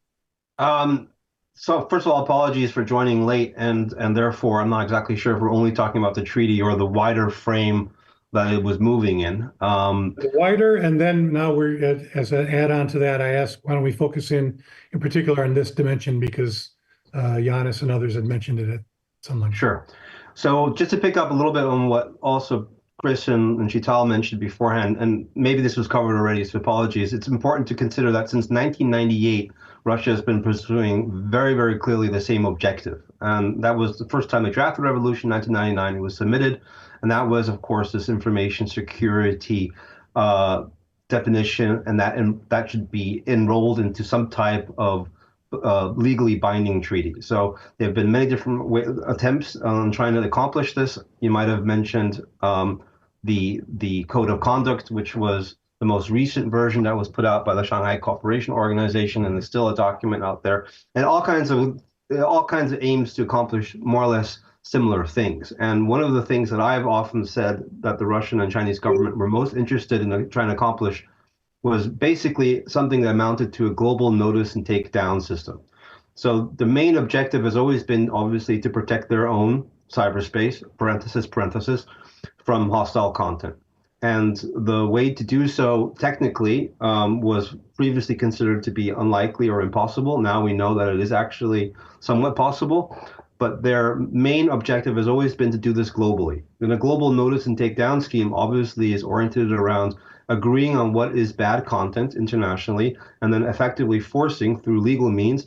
So first of all, apologies for joining late, and therefore I'm not exactly sure if we're only talking about the treaty or the wider frame that it was moving in. The wider, and then now we're, as an add-on to that, I asked, why don't we focus in particular on this dimension, because Janis and others had mentioned it at some length. Sure. So just to pick up a little bit on what also Chris and Sheetal mentioned beforehand, and maybe this was covered already, so apologies. It's important to consider that since 1998, Russia has been pursuing very, very clearly the same objective. And that was the first time they drafted a resolution, 1999, it was submitted. And that was, of course, this information security definition, and that should be enrolled into some type of legally binding treaty. So there have been many different attempts on trying to accomplish this. You might have mentioned the Code of Conduct, which was the most recent version that was put out by the Shanghai Cooperation Organization, and there's still a document out there, and all kinds of aims to accomplish more or less similar things. And one of the things that I've often said that the Russian and Chinese government were most interested in trying to accomplish was basically something that amounted to a global notice and take down system. So the main objective has always been, obviously, to protect their own cyberspace, parenthesis, from hostile content. And the way to do so technically was previously considered to be unlikely or impossible. Now we know that it is actually somewhat possible. but their main objective has always been to do this globally. And a global notice and take down scheme obviously is oriented around agreeing on what is bad content internationally, and then effectively forcing through legal means,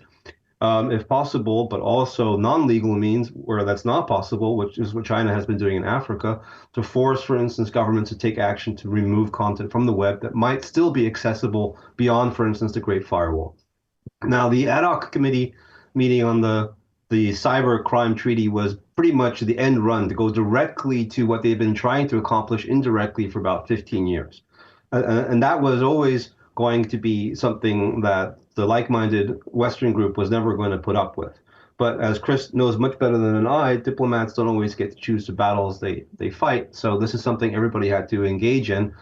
if possible, but also non-legal means where that's not possible, which is what China has been doing in Africa, to force, for instance, governments to take action to remove content from the web that might still be accessible beyond, for instance, the Great Firewall. Now, the ad hoc committee meeting on the cyber crime treaty was pretty much the end run to go directly to what they've been trying to accomplish indirectly for about 15 years. And that was always going to be something that the like-minded Western group was never going to put up with. But as Chris knows much better than I, diplomats don't always get to choose the battles they fight. So this is something everybody had to engage in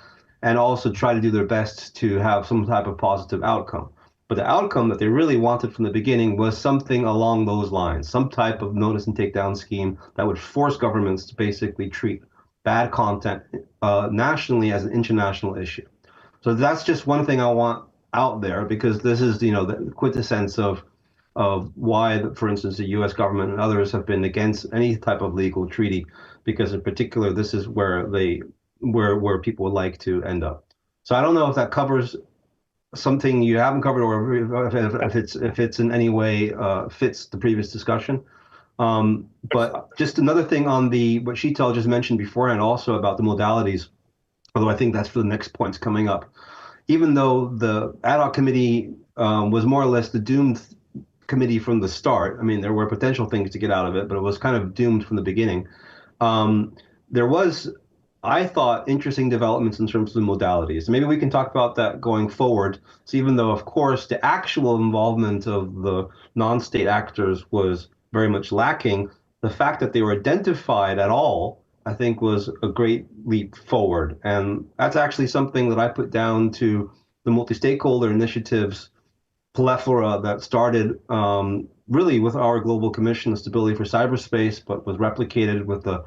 and also try to do their best to have some type of positive outcome. But the outcome that they really wanted from the beginning was something along those lines, some type of notice and takedown scheme that would force governments to basically treat bad content nationally as an international issue. So that's just one thing I want out there, because this is, the quintessence of why, for instance, the U.S. government and others have been against any type of legal treaty, because in particular, this is where people would like to end up. So I don't know if that covers something you haven't covered, or if it's in any way fits the previous discussion. But just another thing on what Sheetal just mentioned beforehand, also about the modalities, although I think that's for the next points coming up. Even though the ad hoc committee was more or less the doomed committee from the start, I mean, there were potential things to get out of it, but it was kind of doomed from the beginning. There was, I thought, interesting developments in terms of the modalities. Maybe we can talk about that going forward. So even though, of course, the actual involvement of the non-state actors was very much lacking, the fact that they were identified at all, I think, was a great leap forward. And that's actually something that I put down to the multi-stakeholder initiatives plethora that started really with our Global Commission of Stability for Cyberspace, but was replicated with the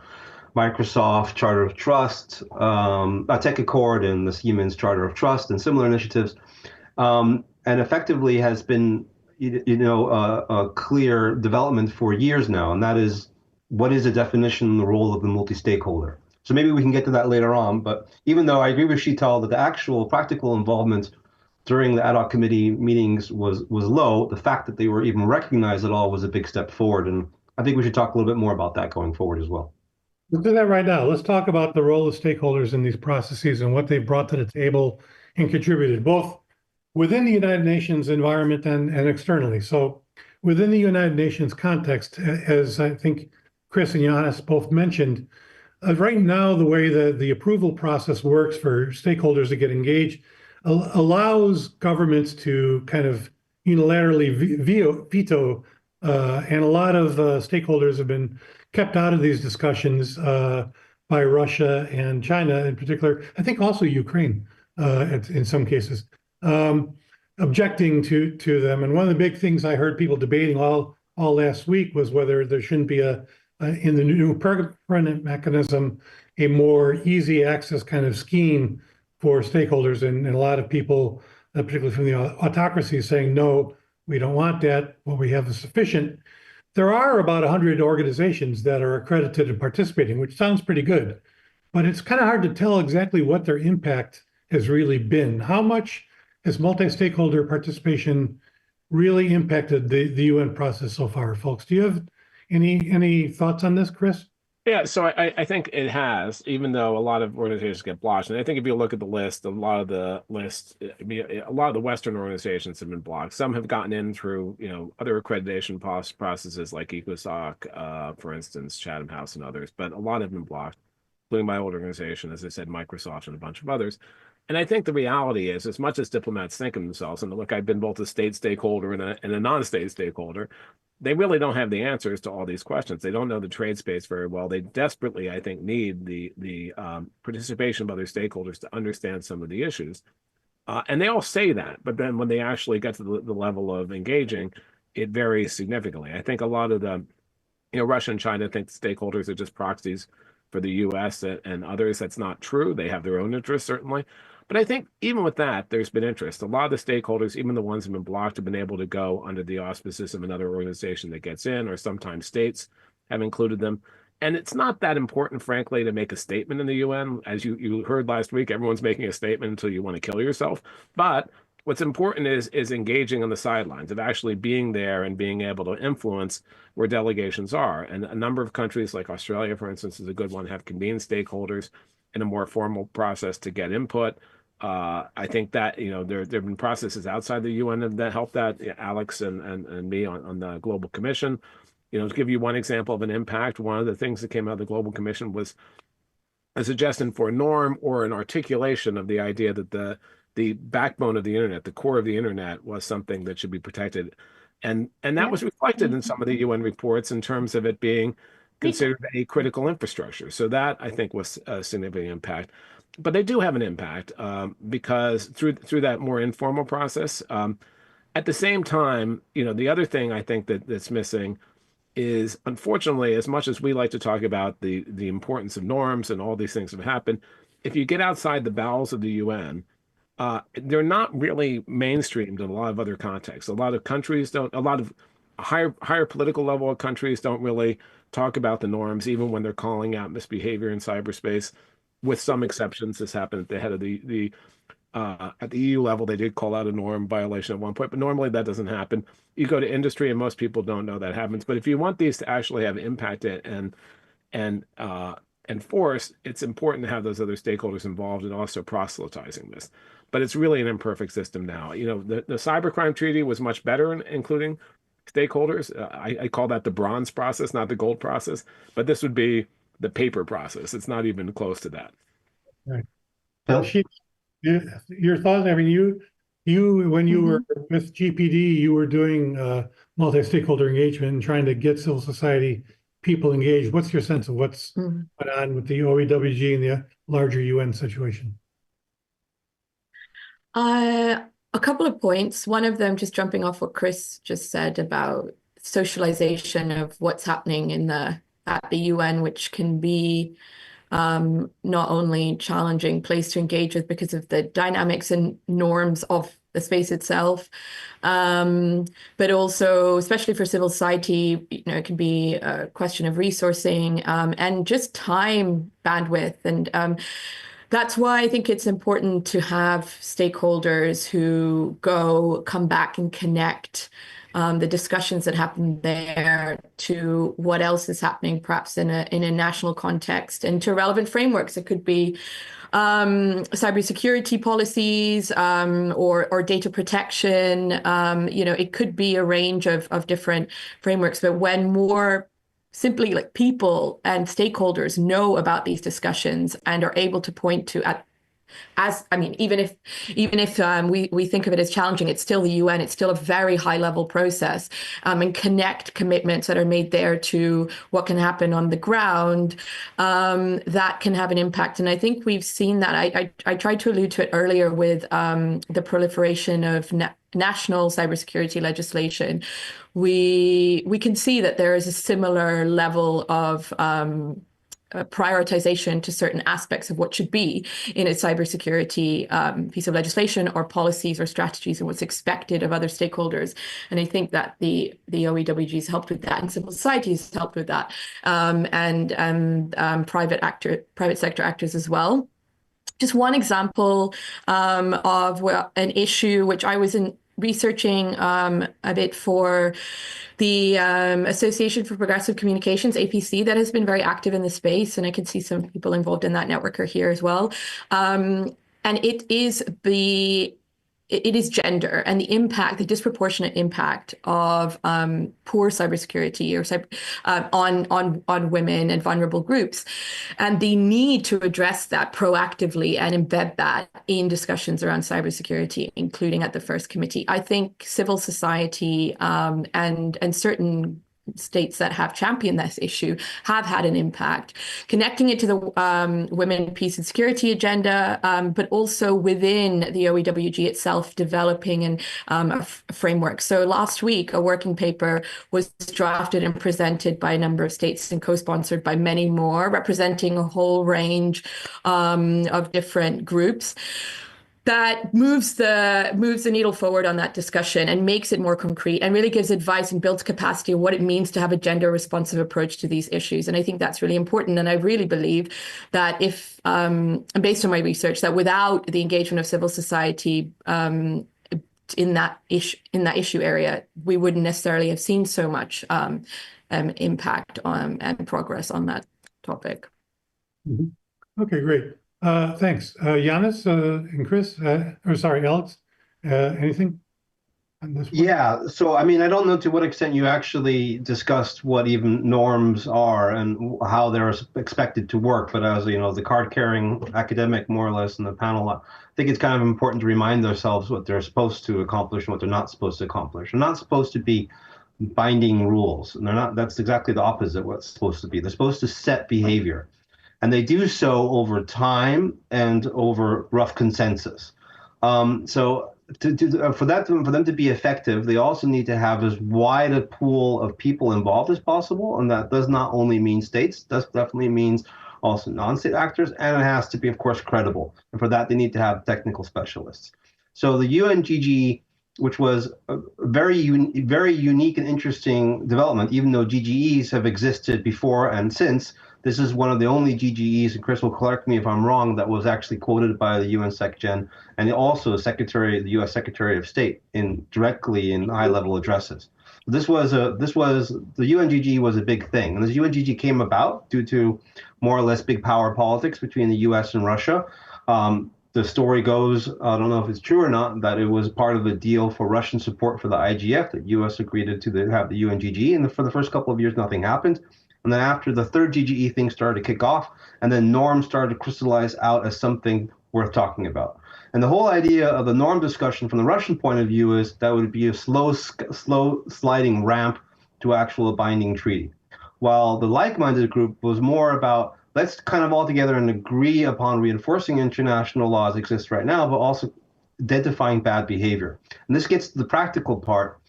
Microsoft Charter of Trust, Tech Accord, and the Siemens Charter of Trust, and similar initiatives, and effectively has been, a clear development for years now, and that is, what is the definition and the role of the multi-stakeholder? So maybe we can get to that later on. But even though I agree with Sheetal that the actual practical involvement during the ad hoc committee meetings was low, the fact that they were even recognized at all was a big step forward, and I think we should talk a little bit more about that going forward as well. Let's do that right now. Let's talk about the role of stakeholders in these processes and what they've brought to the table and contributed, both within the United Nations environment and externally. So within the United Nations context, as I think Chris and Janis both mentioned, right now, the way the approval process works for stakeholders to get engaged allows governments to kind of unilaterally veto, and a lot of stakeholders have been kept out of these discussions by Russia and China in particular. I think also Ukraine in some cases, objecting to them. And one of the big things I heard people debating all last week was whether there shouldn't be in the new permanent mechanism, a more easy access kind of scheme for stakeholders. And a lot of people, particularly from the autocracy, saying, no, we don't want that. What we have is sufficient. There are about 100 organizations that are accredited and participating, which sounds pretty good, but it's kind of hard to tell exactly what their impact has really been. How much has multi-stakeholder participation really impacted the UN process so far, folks? Do you have any thoughts on this, Chris? Yeah, so I think it has, even though a lot of organizations get blocked. And I think if you look at the list, a lot of the Western organizations have been blocked. Some have gotten in through, other accreditation processes like ECOSOC, for instance, Chatham House and others, but a lot have been blocked, including my old organization, as I said, Microsoft and a bunch of others. And I think the reality is, as much as diplomats think of themselves, and look, I've been both a state stakeholder and a non-state stakeholder, they really don't have the answers to all these questions. They don't know the trade space very well. They desperately, I think, need the participation of other stakeholders to understand some of the issues. And they all say that, but then when they actually get to the level of engaging, it varies significantly. I think a lot of the, Russia and China think stakeholders are just proxies for the U.S. and others. That's not true. They have their own interests, certainly. But I think even with that, there's been interest. A lot of the stakeholders, even the ones who have been blocked, have been able to go under the auspices of another organization that gets in, or sometimes states have included them. And it's not that important, frankly, to make a statement in the UN. As you heard last week, everyone's making a statement until you want to kill yourself. But what's important is engaging on the sidelines, of actually being there and being able to influence where delegations are. And a number of countries, like Australia, for instance, is a good one, have convened stakeholders in a more formal process to get input. I think that, there have been processes outside the UN that help that. Alex and me on the Global Commission. To give you one example of an impact, one of the things that came out of the Global Commission was a suggestion for a norm or an articulation of the idea that the backbone of the internet, the core of the internet, was something that should be protected. And that was reflected in some of the UN reports in terms of it being considered a critical infrastructure. So that, I think, was a significant impact. But they do have an impact because through that more informal process. At the same time, the other thing I think that's missing is, unfortunately, as much as we like to talk about the importance of norms and all these things have happened, if you get outside the bowels of the UN, they're not really mainstreamed in a lot of other contexts. A lot of countries don't, a lot of higher political level of countries don't really talk about the norms, even when they're calling out misbehavior in cyberspace. With some exceptions, this happened at the head of at the EU level. They did call out a norm violation at one point, but normally that doesn't happen. You go to industry, and most people don't know that happens. But if you want these to actually have impact and force, it's important to have those other stakeholders involved and also proselytizing this. But it's really an imperfect system now. The cybercrime treaty was much better in including stakeholders. I call that the bronze process, not the gold process. But this would be the paper process. It's not even close to that. Right. Bill? Your thoughts? I mean, you when you were with GPD, you were doing multi-stakeholder engagement and trying to get civil society people engaged. What's your sense of what's going on with the OEWG and the larger UN situation? A couple of points. One of them, just jumping off what Chris just said about socialization of what's happening at the UN, which can be not only challenging place to engage with because of the dynamics and norms of the space itself, but also, especially for civil society, it can be a question of resourcing and just time bandwidth. And that's why I think it's important to have stakeholders who come back and connect the discussions that happen there to what else is happening, perhaps in a national context, and to relevant frameworks. It could be cybersecurity policies or data protection. It could be a range of different frameworks. But when more simply like people and stakeholders know about these discussions and are able to point to even if we think of it as challenging, it's still the UN, it's still a very high level process, and connect commitments that are made there to what can happen on the ground, that can have an impact. And I think we've seen that. I tried to allude to it earlier with the proliferation of national cybersecurity legislation. We can see that there is a similar level of prioritization to certain aspects of what should be in a cybersecurity piece of legislation or policies or strategies and what's expected of other stakeholders. And I think that the OEWG has helped with that, and civil society has helped with that, and private sector actors as well. Just one example of an issue which I was researching a bit for the Association for Progressive Communications, APC, that has been very active in the space, and I can see some people involved in that network are here as well. And it is gender and the disproportionate impact of poor cybersecurity on women and vulnerable groups, and the need to address that proactively and embed that in discussions around cybersecurity, including at the first committee. I think civil society and certain states that have championed this issue have had an impact, connecting it to the Women, Peace and Security agenda, but also within the OEWG itself, developing a framework. So last week, a working paper was drafted and presented by a number of states and co-sponsored by many more, representing a whole range of different groups, that moves the needle forward on that discussion and makes it more concrete and really gives advice and builds capacity of what it means to have a gender responsive approach to these issues. And I think that's really important. And I really believe that if, based on my research, that without the engagement of civil society in that issue area, we wouldn't necessarily have seen so much impact and progress on that topic. Mm-hmm. Okay, great. Thanks. Janis and Chris, or sorry, Alex, anything on this one? Yeah, so I mean, I don't know to what extent you actually discussed what even norms are and how they're expected to work, but as you know, the card-carrying academic more or less in the panel, I think it's kind of important to remind ourselves what they're supposed to accomplish and what they're not supposed to accomplish. They're not supposed to be binding rules, and they're not. That's exactly the opposite of what it's supposed to be. They're supposed to set behavior. And they do so over time and over rough consensus. So for them to be effective, they also need to have as wide a pool of people involved as possible. And that does not only mean states, that definitely means also non-state actors. And it has to be, of course, credible. And for that, they need to have technical specialists. So the UNGGE, which was a very unique and interesting development, even though GGEs have existed before and since. This is one of the only GGEs, and Chris will correct me if I'm wrong, that was actually quoted by the UN SecGen and also the U.S. Secretary of State directly in high-level addresses. The UNGGE was a big thing, and this UNGGE came about due to more or less big power politics between the U.S. and Russia. The story goes, I don't know if it's true or not, that it was part of a deal for Russian support for the IGF that U.S. agreed to have the UNGGE, and for the first couple of years, nothing happened. And then after the third GGE thing started to kick off, and then norms started to crystallize out as something worth talking about. And the whole idea of the norm discussion from the Russian point of view is that would be a slow sliding ramp to actual binding treaty. While the like-minded group was more about, let's kind of all together and agree upon reinforcing international laws exist right now, but also identifying bad behavior. And this gets to the practical part.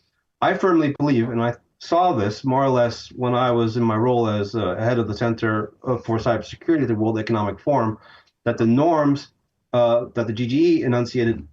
I firmly believe, and I saw this more or less when I was in my role as head of the Center for Cybersecurity at the World Economic Forum, that the norms that the GGE enunciated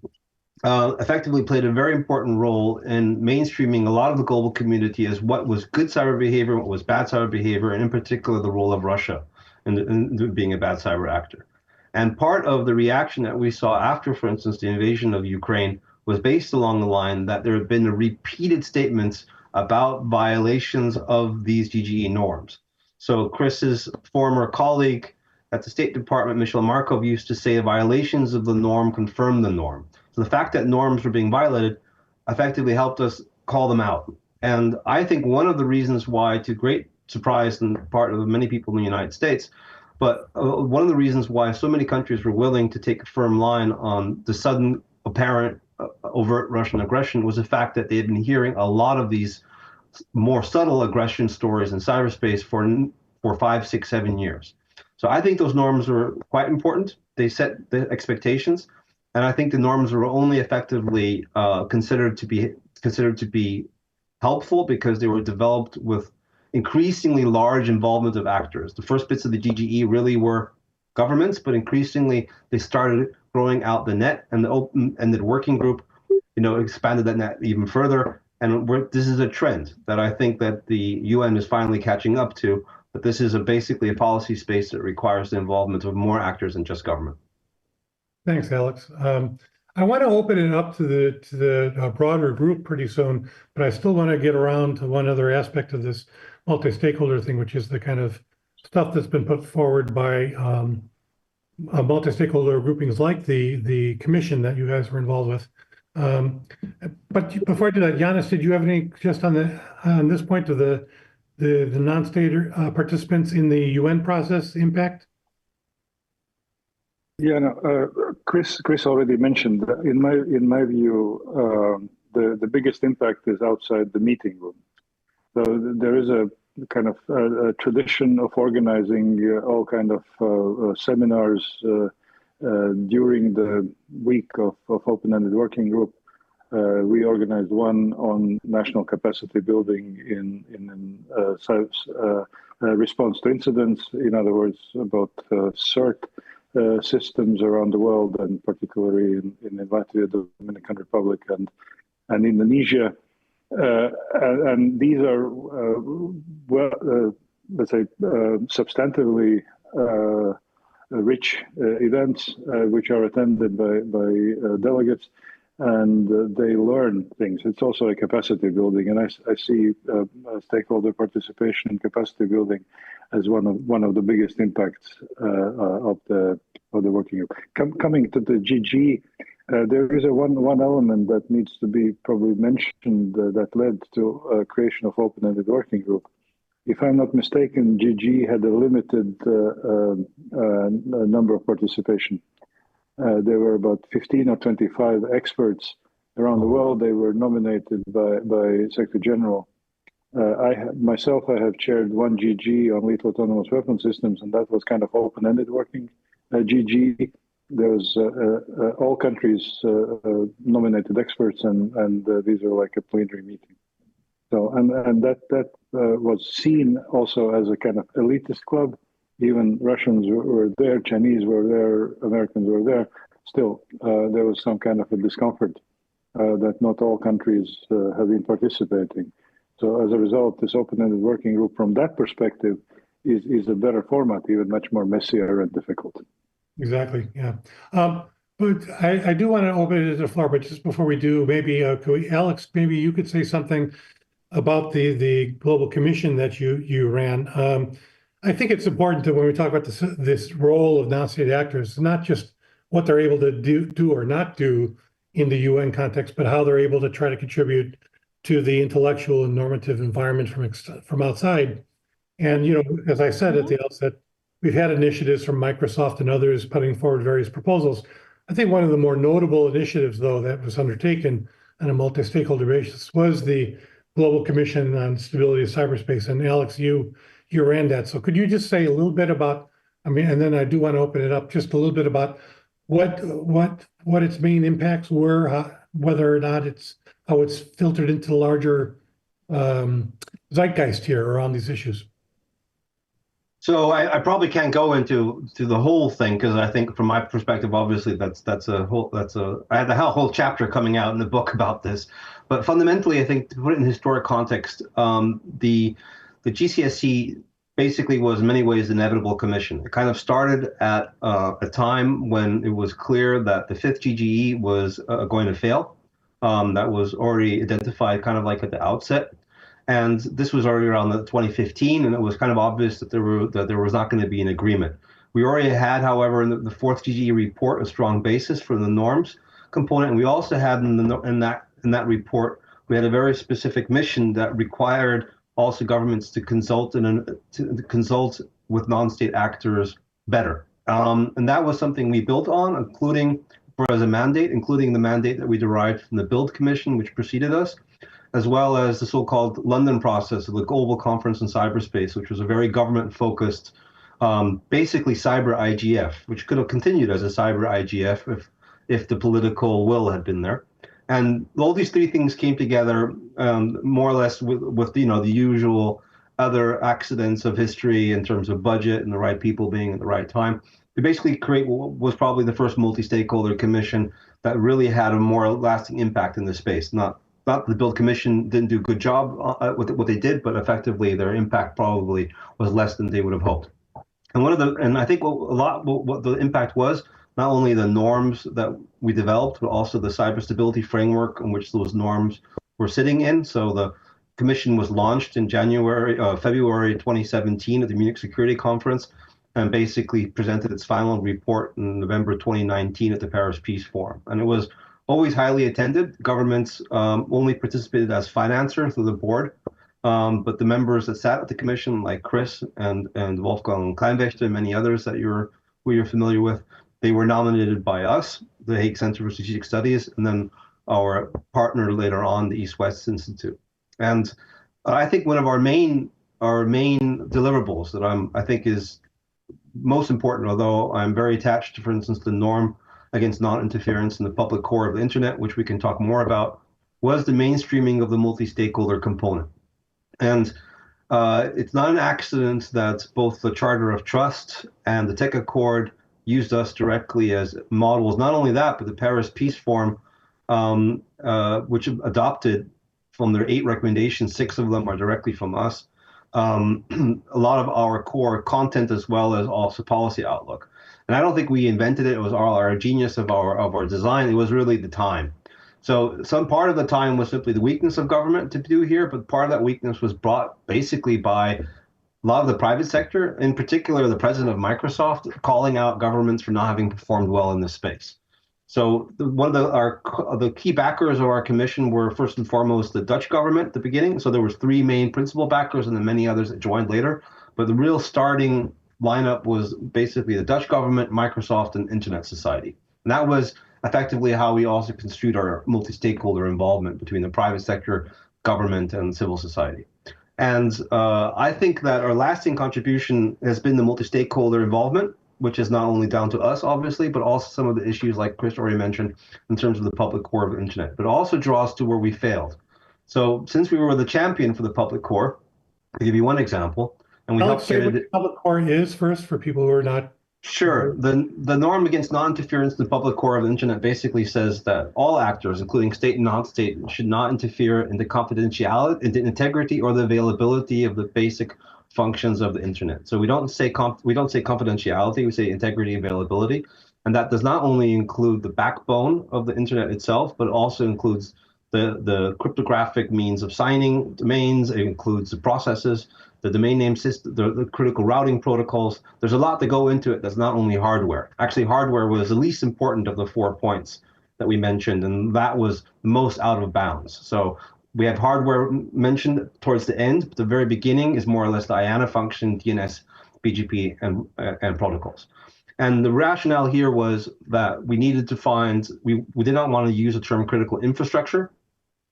effectively played a very important role in mainstreaming a lot of the global community as what was good cyber behavior, what was bad cyber behavior, and in particular the role of Russia in being a bad cyber actor. And part of the reaction that we saw after, for instance, the invasion of Ukraine was based along the line that there had been repeated statements about violations of these GGE norms. So Chris's former colleague at the State Department, Michel Markov, used to say violations of the norm confirm the norm. So the fact that norms were being violated effectively helped us call them out. And I think one of the reasons why, to great surprise on the part of many people in the United States, but one of the reasons why so many countries were willing to take a firm line on the sudden apparent overt Russian aggression was the fact that they had been hearing a lot of these more subtle aggression stories in cyberspace for 5, 6, 7 years. So I think those norms were quite important. They set the expectations, and I think the norms were only effectively considered to be helpful because they were developed with increasingly large involvement of actors. The first bits of the GGE really were governments, but increasingly they started growing out the net, and the open-ended working group, expanded that net even further. And this is a trend that I think that the UN is finally catching up to, that this is basically a policy space that requires the involvement of more actors than just government. Thanks, Alex. I want to open it up to the broader group pretty soon, but I still want to get around to one other aspect of this multi-stakeholder thing, which is the kind of stuff that's been put forward by multi-stakeholder groupings like the commission that you guys were involved with. But before I do that, Janis, did you have any just on this point of the non-state participants in the UN process impact? Yeah, no, Chris already mentioned that in my view, the biggest impact is outside the meeting room. So there is a kind of a tradition of organizing all kind of seminars during the week of open-ended working group. We organized one on national capacity building in response to incidents. In other words, about CERT. systems around the world, and particularly in Latvia, the Dominican Republic, and Indonesia. And these are, let's say, substantively rich events which are attended by delegates, and they learn things. It's also a capacity building, and I see stakeholder participation and capacity building as one of the biggest impacts of the working group. Coming to the GG, there is one element that needs to be probably mentioned that led to creation of open-ended working group. If I'm not mistaken, GG had a limited number of participation. There were about 15 or 25 experts around the world. They were nominated by Secretary General. I have chaired one GG on lethal autonomous weapon systems, and that was kind of open-ended working GG. There was all countries nominated experts, and these are like a plenary meeting. So and that was seen also as a kind of elitist club. Even Russians were there, Chinese were there, Americans were there. Still, there was some kind of a discomfort that not all countries have been participating. So as a result, this open-ended working group from that perspective is a better format, even much more messier and difficult. Exactly, yeah. But I do want to open it to the floor, but just before we do, maybe Alex, maybe you could say something about the Global Commission that you ran. I think it's important that when we talk about this role of non-state actors, not just what they're able to do or not do in the UN context, but how they're able to try to contribute to the intellectual and normative environment from outside. And, you know, as I said at the outset, we've had initiatives from Microsoft and others putting forward various proposals. I think one of the more notable initiatives, though, that was undertaken on a multi-stakeholder basis was the Global Commission on Stability of Cyberspace. And Alex, you ran that. So could you just say a little bit about, I mean, and then I do want to open it up just a little bit about what its main impacts were, whether or not how it's filtered into the larger zeitgeist here around these issues. So I probably can't go into the whole thing, because I think from my perspective, obviously I had the whole chapter coming out in the book about this. But fundamentally, I think to put it in historic context, the GCSC basically was in many ways the inevitable commission. It kind of started at a time when it was clear that the fifth GGE was going to fail. That was already identified kind of like at the outset. And this was already around 2015, and it was kind of obvious that there was not going to be an agreement. We already had, however, in the fourth GGE report, a strong basis for the norms component. And we also had in that report, we had a very specific mission that required also governments to consult with non-state actors better. And that was something we built on, including as a mandate, including the mandate that we derived from the Build Commission, which preceded us, as well as the so-called London process of the Global Conference on Cyberspace, which was a very government-focused, basically cyber IGF, which could have continued as a cyber IGF if the political will had been there. And all these three things came together more or less with the usual other accidents of history in terms of budget and the right people being at the right time to basically create what was probably the first multi-stakeholder commission that really had a more lasting impact in this space. Not the Build Commission didn't do a good job with what they did, but effectively their impact probably was less than they would have hoped. And I think what the impact was, not only the norms that we developed, but also the cyber stability framework in which those norms were sitting in. So the commission was launched in February 2017 at the Munich Security Conference, and basically presented its final report in November 2019 at the Paris Peace Forum. And it was always highly attended. Governments only participated as financier through the board, but the members that sat at the commission, like Chris and Wolfgang Kleinwächter and many others that you're familiar with, they were nominated by us, the Hague Center for Strategic Studies, and then our partner later on, the East-West Institute. And I think one of our main deliverables that I think is most important, although I'm very attached to, for instance, the norm against non-interference in the public core of the internet, which we can talk more about, was the mainstreaming of the multi-stakeholder component. And it's not an accident that both the Charter of Trust and the Tech Accord used us directly as models. Not only that, but the Paris Peace Forum, which adopted from their 8 recommendations, 6 of them are directly from us. A lot of our core content as well as also policy outlook. And I don't think we invented it. It was all our genius of our design. It was really the time. So some part of the time was simply the weakness of government to do here, but part of that weakness was brought basically by a lot of the private sector, in particular the president of Microsoft, calling out governments for not having performed well in this space. So one of the key backers of our commission were first and foremost the Dutch government at the beginning. So there was 3 main principal backers and then many others that joined later. But the real starting lineup was basically the Dutch government, Microsoft, and Internet Society. And that was effectively how we also construed our multi-stakeholder involvement between the private sector, government, and civil society. And I think that our lasting contribution has been the multi-stakeholder involvement, which is not only down to us, obviously, but also some of the issues like Chris already mentioned in terms of the public core of the internet, but also draws to where we failed. So since we were the champion for the public core, I'll give you one example. And we helped say what the public core is first for people who are not. Sure. The norm against non-interference in the public core of the internet basically says that all actors, including state and non-state, should not interfere in the confidentiality, in the integrity, or the availability of the basic functions of the internet. So we don't say confidentiality, we say integrity, availability, and that does not only include the backbone of the internet itself, but also includes the cryptographic means of signing domains. It includes the processes, the domain name system, the critical routing protocols. There's a lot to go into it. That's not only hardware. Actually, hardware was the least important of the 4 points that we mentioned, and that was most out of bounds. So we have hardware mentioned towards the end, but the very beginning is more or less the IANA function, DNS, BGP, and protocols. And the rationale here was that we needed to find, we did not want to use the term critical infrastructure,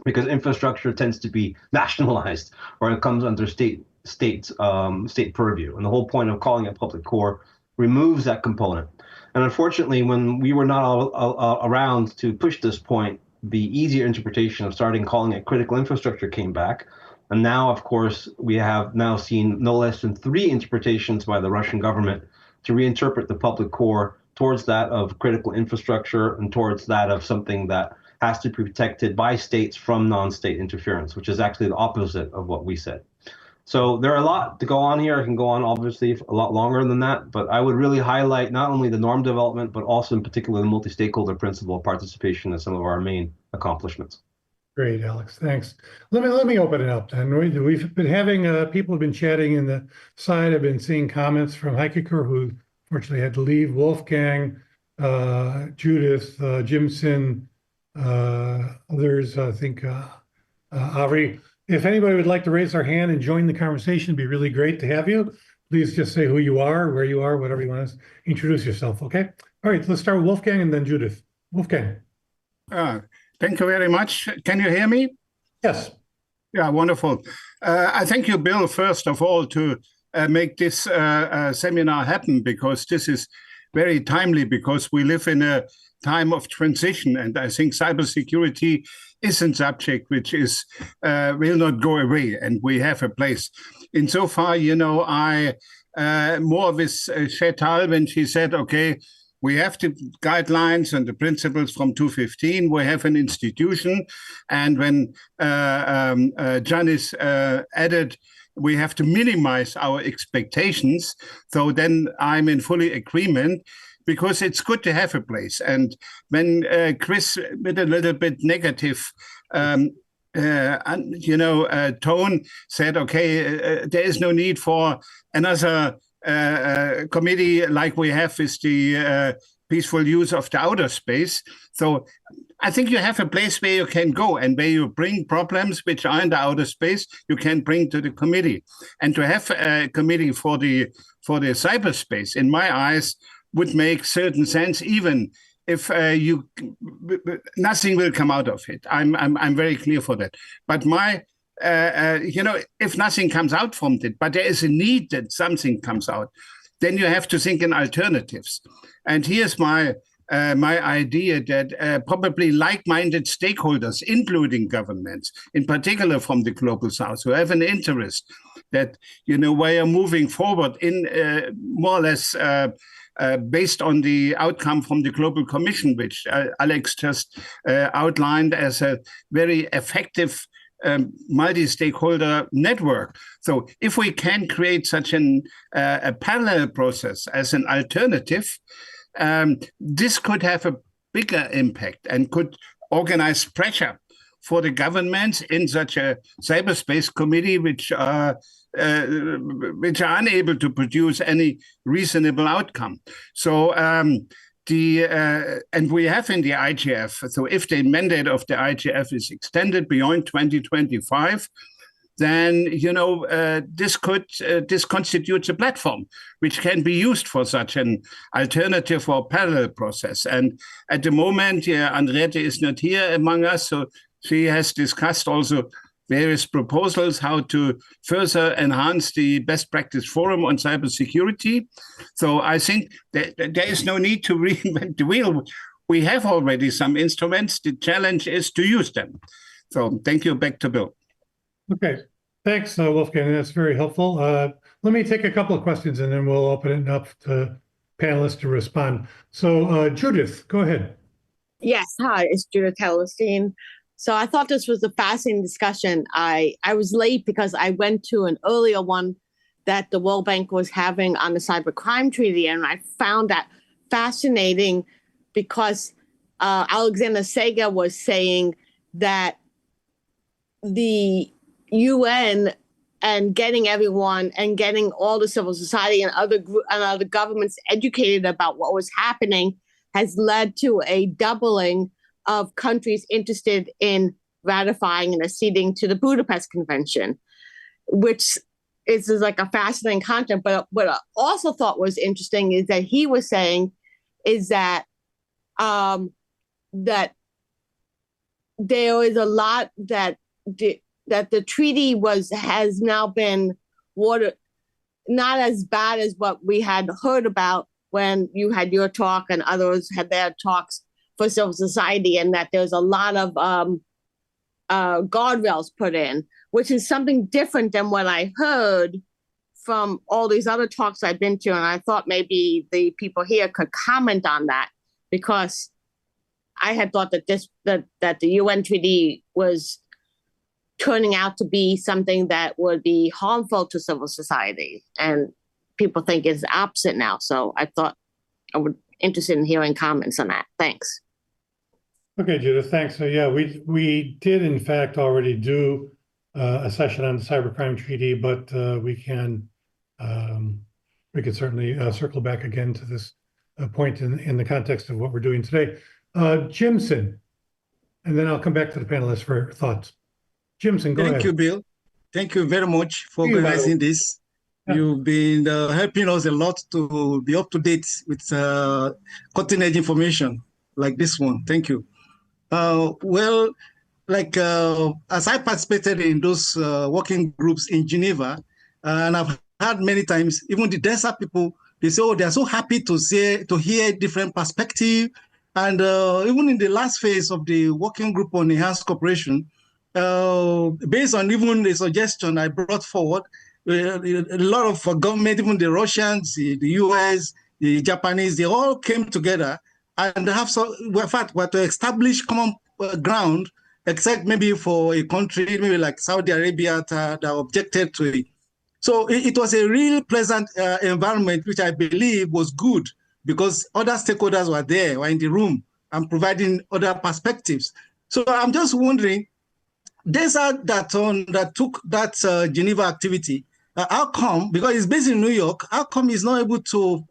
because infrastructure tends to be nationalized, or it comes under state purview. And the whole point of calling it public core removes that component. And unfortunately, when we were not around to push this point, the easier interpretation of starting calling it critical infrastructure came back. And now, of course, we have now seen no less than 3 interpretations by the Russian government to reinterpret the public core towards that of critical infrastructure and towards that of something that has to be protected by states from non-state interference, which is actually the opposite of what we said. So there are a lot to go on here. I can go on, obviously, a lot longer than that, but I would really highlight not only the norm development, but also in particular the multi-stakeholder principle of participation as some of our main accomplishments. Great, Alex, thanks. Let me open it up then. We've been having, people have been chatting in the side. I've been seeing comments from Heikiker, who fortunately had to leave, Wolfgang, Judith, Jimson, others, I think, Ari. If anybody would like to raise their hand and join the conversation, it'd be really great to have you. Please just say who you are, where you are, whatever you want to introduce yourself, okay? All right, let's start with Wolfgang and then Judith. Wolfgang. Thank you very much. Can you hear me? Yes. Yeah, wonderful. I thank you, Bill, first of all, to make this seminar happen, because this is very timely, because we live in a time of transition, and I think cybersecurity is a subject which is will not go away, and we have a place. Insofar, you know, I more with Sheetal when she said, okay, we have the guidelines and the principles from 2015. We have an institution, and when Janis added, we have to minimize our expectations. So then I'm in fully agreement, because it's good to have a place. And when Chris, with a little bit negative, tone, said, okay, there is no need for another committee like we have with the peaceful use of the outer space. So I think you have a place where you can go, and where you bring problems which are in the outer space, you can bring to the committee. And to have a committee for the cyberspace, in my eyes, would make certain sense, even if nothing will come out of it. I'm very clear for that. But if nothing comes out from it, but there is a need that something comes out, then you have to think in alternatives. And here's my my idea that probably like-minded stakeholders, including governments, in particular from the global south, who have an interest that, we are moving forward in more or less based on the outcome from the Global Commission, which Alex just outlined as a very effective multi-stakeholder network. So if we can create such a parallel process as an alternative, this could have a bigger impact and could organize pressure for the governments in such a cyberspace committee, which are unable to produce any reasonable outcome. So and we have in the IGF, so if the mandate of the IGF is extended beyond 2025, then this constitutes a platform which can be used for such an alternative or parallel process. And at the moment, Andrette is not here among us, so she has discussed also various proposals how to further enhance the best practice forum on cybersecurity. So I think that there is no need to reinvent the wheel. We have already some instruments. The challenge is to use them. So thank you. Back to Bill. Okay. Thanks, Wolfgang. That's very helpful. Let me take a couple of questions and then we'll open it up to panelists to respond. So Judith, go ahead. Yes. Hi, it's Judith Hellerstein. So I thought this was a fascinating discussion. I was late because I went to an earlier one that the World Bank was having on the Cybercrime Treaty, and I found that fascinating because Alexander Sega was saying that the UN and getting everyone and getting all the civil society and other governments educated about what was happening has led to a doubling of countries interested in ratifying and acceding to the Budapest Convention, which is like a fascinating concept. But what I also thought was interesting is that he was saying is that that there is a lot that the treaty has now been not as bad as what we had heard about when you had your talk and others had their talks for civil society, and that there's a lot of guardrails put in, which is something different than what I heard from all these other talks I've been to. And I thought maybe the people here could comment on that, because I had thought that that the UN treaty was turning out to be something that would be harmful to civil society, and people think it's the opposite now. So I thought I would interested in hearing comments on that. Thanks. Okay, Judith, thanks. So yeah, we did in fact already do a session on the Cybercrime Treaty, but we can certainly circle back again to this point in the context of what we're doing today. Jimson, and then I'll come back to the panelists for thoughts. Jimson, go ahead. Thank you, Bill. Thank you very much for organizing this. Yeah. You've been helping us a lot to be up to date with cutting-edge information like this one. Thank you. Well, like as I participated in those working groups in Geneva, and I've heard many times, even the DESA people, they say, oh, they're so happy to hear different perspective. And even in the last phase of the working group on enhanced cooperation, based on even the suggestion I brought forward, a lot of government, even the Russians, the US, the Japanese, they all came together and have in fact, were to establish common ground, except maybe for a country, maybe like Saudi Arabia, that objected to it. So it was a real pleasant environment, which I believe was good because other stakeholders were there, were in the room and providing other perspectives. So I'm just wondering, DESA that took that Geneva activity, how come, because it's based in New York, how come it's not able to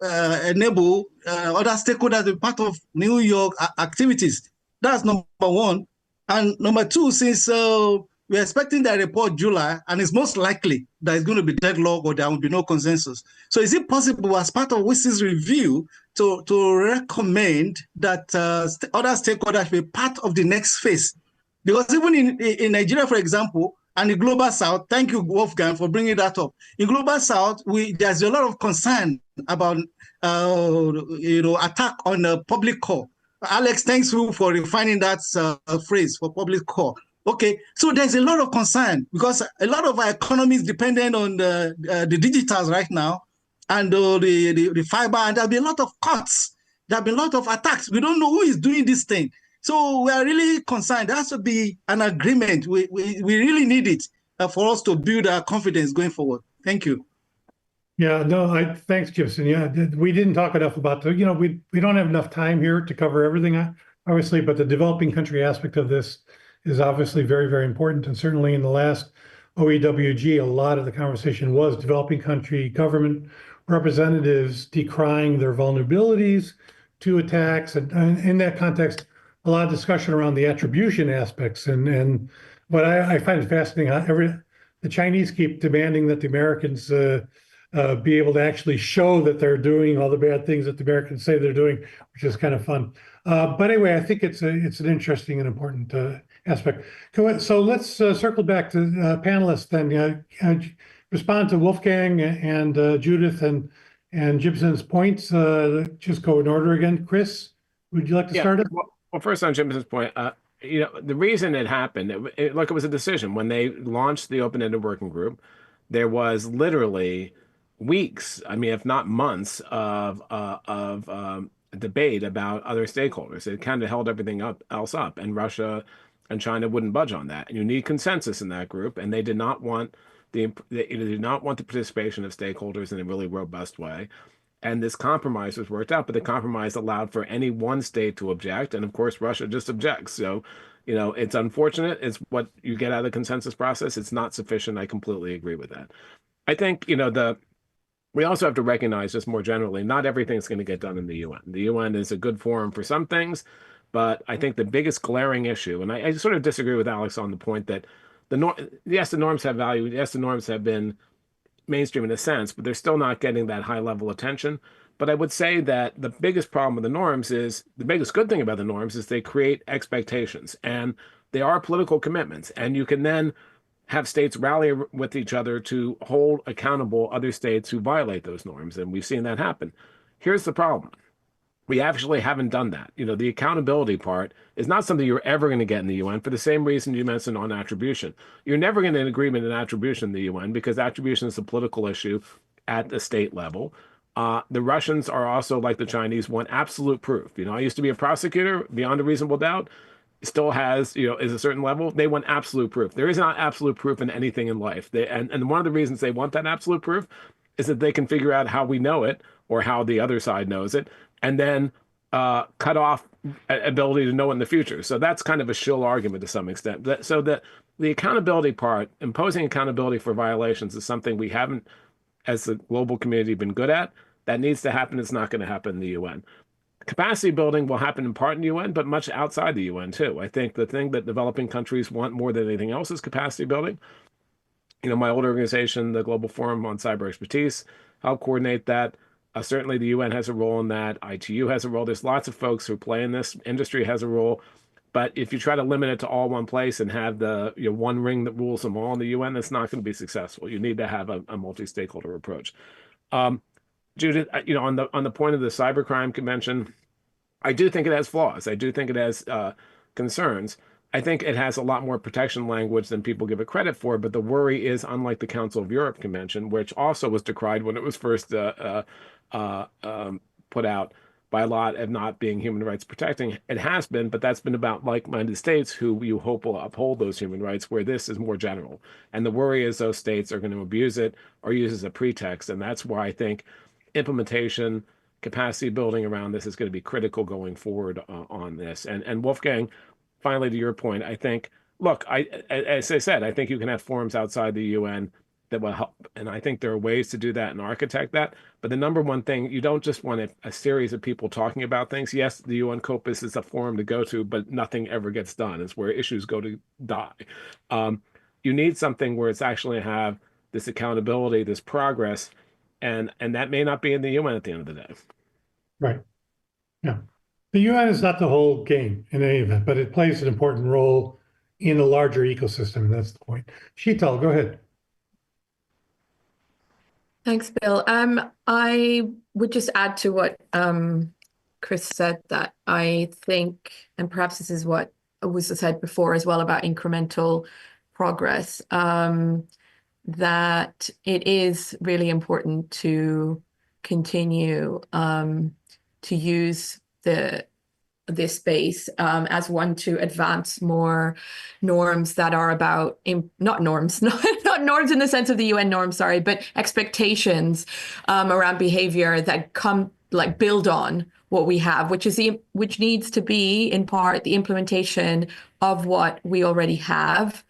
enable other stakeholders to be part of New York activities? That's number one. And number two, since we're expecting that report July, and it's most likely that it's going to be deadlock or there will be no consensus. So is it possible as part of WISI's review to recommend that other stakeholders be part of the next phase? Because even in Nigeria, for example, And the Global South, thank you, Wolfgang, for bringing that up. In Global South, there's a lot of concern about attack on the public core. Alex, thanks you for refining that phrase for public core. Okay, so there's a lot of concern because a lot of our economy is dependent on the digitals right now and the fiber, and there'll be a lot of cuts. There'll be a lot of attacks. We don't know who is doing this thing. So we are really concerned. There has to be an agreement. We really need it for us to build our confidence going forward. Thank you. Yeah, no, thanks, Gibson. Yeah, we didn't talk enough about we don't have enough time here to cover everything, obviously, but the developing country aspect of this is obviously very, very important. And certainly in the last OEWG, a lot of the conversation was developing country government representatives decrying their vulnerabilities to attacks. And in that context, a lot of discussion around the attribution aspects. And what I find it fascinating, the Chinese keep demanding that the Americans be able to actually show that they're doing all the bad things that the Americans say they're doing, which is kind of fun. But anyway, I think it's an interesting and important aspect. So let's circle back to panelists then. Respond to Wolfgang and Judith and Gibson's points. Just go in order again. Chris, would you like to start it? Well, first on Gibson's point, the reason it happened, it was a decision. When they launched the open-ended working group, there was literally weeks, I mean, if not months, of debate about other stakeholders. It kind of held everything else up, and Russia and China wouldn't budge on that. And you need consensus in that group, and they did not want the participation of stakeholders in a really robust way. And this compromise was worked out, but the compromise allowed for any one state to object, and of course Russia just objects. So, it's unfortunate. It's what you get out of the consensus process. It's not sufficient. I completely agree with that. I think we also have to recognize, just more generally, not everything's going to get done in the UN. The UN is a good forum for some things, but I think the biggest glaring issue, and I sort of disagree with Alex on the point that yes, the norms have value. Yes, the norms have been mainstream in a sense, but they're still not getting that high level attention. But I would say that the biggest problem with the norms is, the biggest good thing about the norms is they create expectations, and they are political commitments. And you can then have states rally with each other to hold accountable other states who violate those norms. And we've seen that happen. Here's the problem. We actually haven't done that. The accountability part is not something you're ever going to get in the UN for the same reason you mentioned on attribution. You're never going to get an agreement in attribution in the UN because attribution is a political issue at the state level. The Russians are also, like the Chinese, want absolute proof. I used to be a prosecutor. Beyond a reasonable doubt still has, is a certain level. They want absolute proof. There is not absolute proof in anything in life. And one of the reasons they want that absolute proof is that they can figure out how we know it or how the other side knows it, and then cut off ability to know in the future. So that's kind of a shill argument to some extent. So that the accountability part, imposing accountability for violations, is something we haven't, as the global community, been good at. That needs to happen. It's not going to happen in the UN. Capacity building will happen in part in the UN, but much outside the UN too. I think the thing that developing countries want more than anything else is capacity building. My old organization, the Global Forum on Cyber Expertise, help coordinate that. Certainly the UN has a role in that. ITU has a role. There's lots of folks who play in this. Industry has a role. But if you try to limit it to all one place and have the one ring that rules them all in the UN, that's not going to be successful. You need to have a multi-stakeholder approach. Judith, on the point of the Cybercrime Convention, I do think it has flaws. I do think it has concerns. I think it has a lot more protection language than people give it credit for, but the worry is, unlike the Council of Europe Convention, which also was decried when it was first put out by a lot of not being human rights protecting. It has been, but that's been about like-minded states who you hope will uphold those human rights, where this is more general. And the worry is those states are going to abuse it or use it as a pretext. And that's why I think implementation, capacity building around this is going to be critical going forward on this. And Wolfgang, finally, to your point, I think, look, as I said, I think you can have forums outside the UN that will help. And I think there are ways to do that and architect that. But the number one thing, you don't just want a series of people talking about things. Yes, the UN COPUS is a forum to go to, but nothing ever gets done. It's where issues go to die. You need something where it's actually have this accountability, this progress, and that may not be in the UN at the end of the day. Right. Yeah. The UN is not the whole game in any event, but it plays an important role in a larger ecosystem. That's the point. Sheetal, go ahead. Thanks, Bill. I would just add to what Chris said, that I think, and perhaps this is what was said before as well about incremental progress, that it is really important to continue to use this space as one to advance more norms that are about, not norms, not norms in the sense of the UN norms, sorry, but expectations around behavior that build on what we have, which needs to be in part the implementation of what we already have,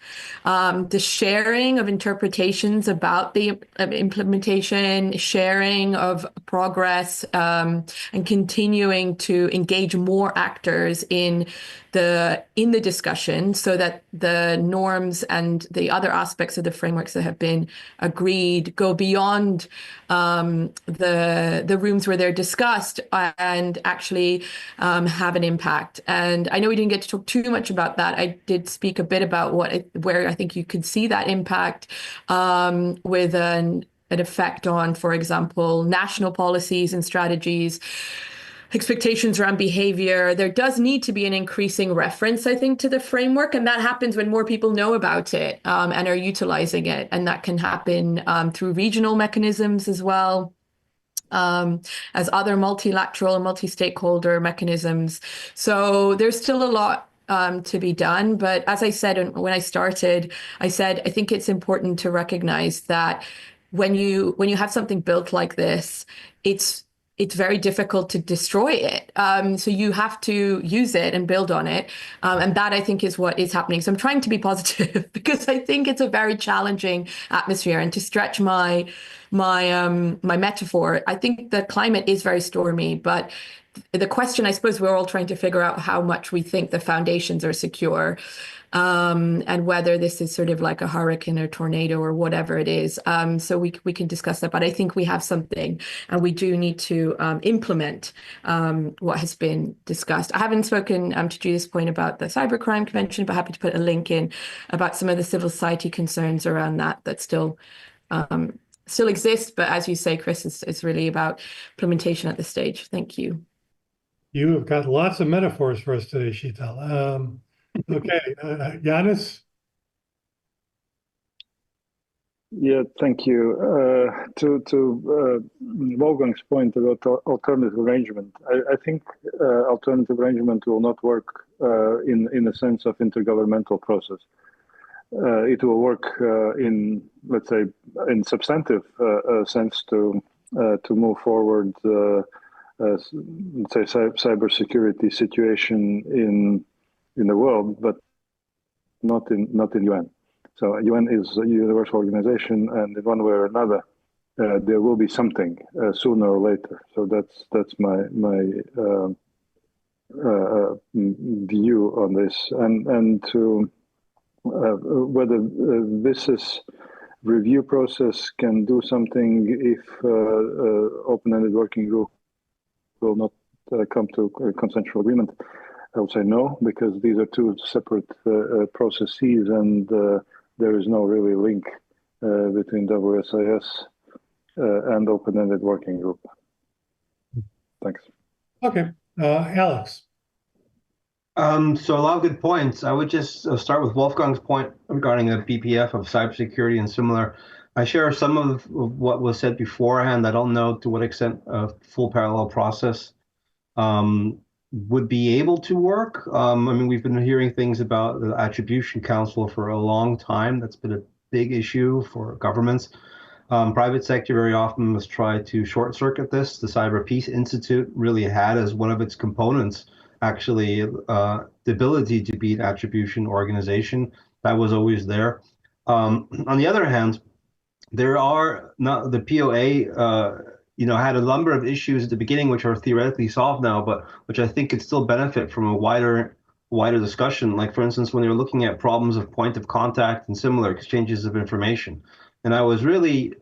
the sharing of interpretations about the implementation, sharing of progress, and continuing to engage more actors in the discussion, so that the norms and the other aspects of the frameworks that have been agreed go beyond the rooms where they're discussed and actually have an impact. And I know we didn't get to talk too much about that. I did speak a bit about where I think you could see that impact with an effect on, for example, national policies and strategies, expectations around behavior. There does need to be an increasing reference, I think, to the framework, and that happens when more people know about it and are utilizing it. And that can happen through regional mechanisms as well, as other multilateral and multi-stakeholder mechanisms. So there's still a lot to be done. But as I said when I started, I think it's important to recognize that when you have something built like this, it's very difficult to destroy it. So you have to use it and build on it. And that, I think, is what is happening. So I'm trying to be positive because I think it's a very challenging atmosphere. And to stretch my metaphor, I think the climate is very stormy, but the question, I suppose, we're all trying to figure out how much we think the foundations are secure, and whether this is sort of like a hurricane or tornado or whatever it is. So we can discuss that, but I think we have something, and we do need to implement what has been discussed. I haven't spoken to Judith's point about the Cybercrime Convention, but happy to put a link in about some of the civil society concerns around that still exist. But as you say, Chris, it's really about implementation at this stage. Thank you. You have got lots of metaphors for us today, Sheetal. Okay, Janis? Yeah, thank you. To Wolfgang's point about alternative arrangement, I think alternative arrangement will not work in the sense of intergovernmental process. It will work in, let's say, in substantive sense to move forward, let's say, cybersecurity situation in the world, but not in UN. So UN is a universal organization, and in one way or another, there will be something sooner or later. So that's my view on this, and to whether this is review process can do something if open-ended working group will not come to a consensual agreement. I would say no, because these are two separate processes, and there is no really link between WSIS and open-ended working group. Thanks. Okay, Alex. So a lot of good points. I would just start with Wolfgang's point regarding the BPF of cybersecurity and similar. I share some of what was said beforehand. I don't know to what extent a full parallel process would be able to work. I mean, we've been hearing things about the Attribution Council for a long time. That's been a big issue for governments. Private sector very often must try to short circuit this. The Cyber Peace Institute really had as one of its components actually the ability to be an attribution organization. That was always there. On the other hand, there are not the POA, had a number of issues at the beginning which are theoretically solved now, but which I think could still benefit from a wider discussion. Like, for instance, when you're looking at problems of point of contact and similar exchanges of information. And I was really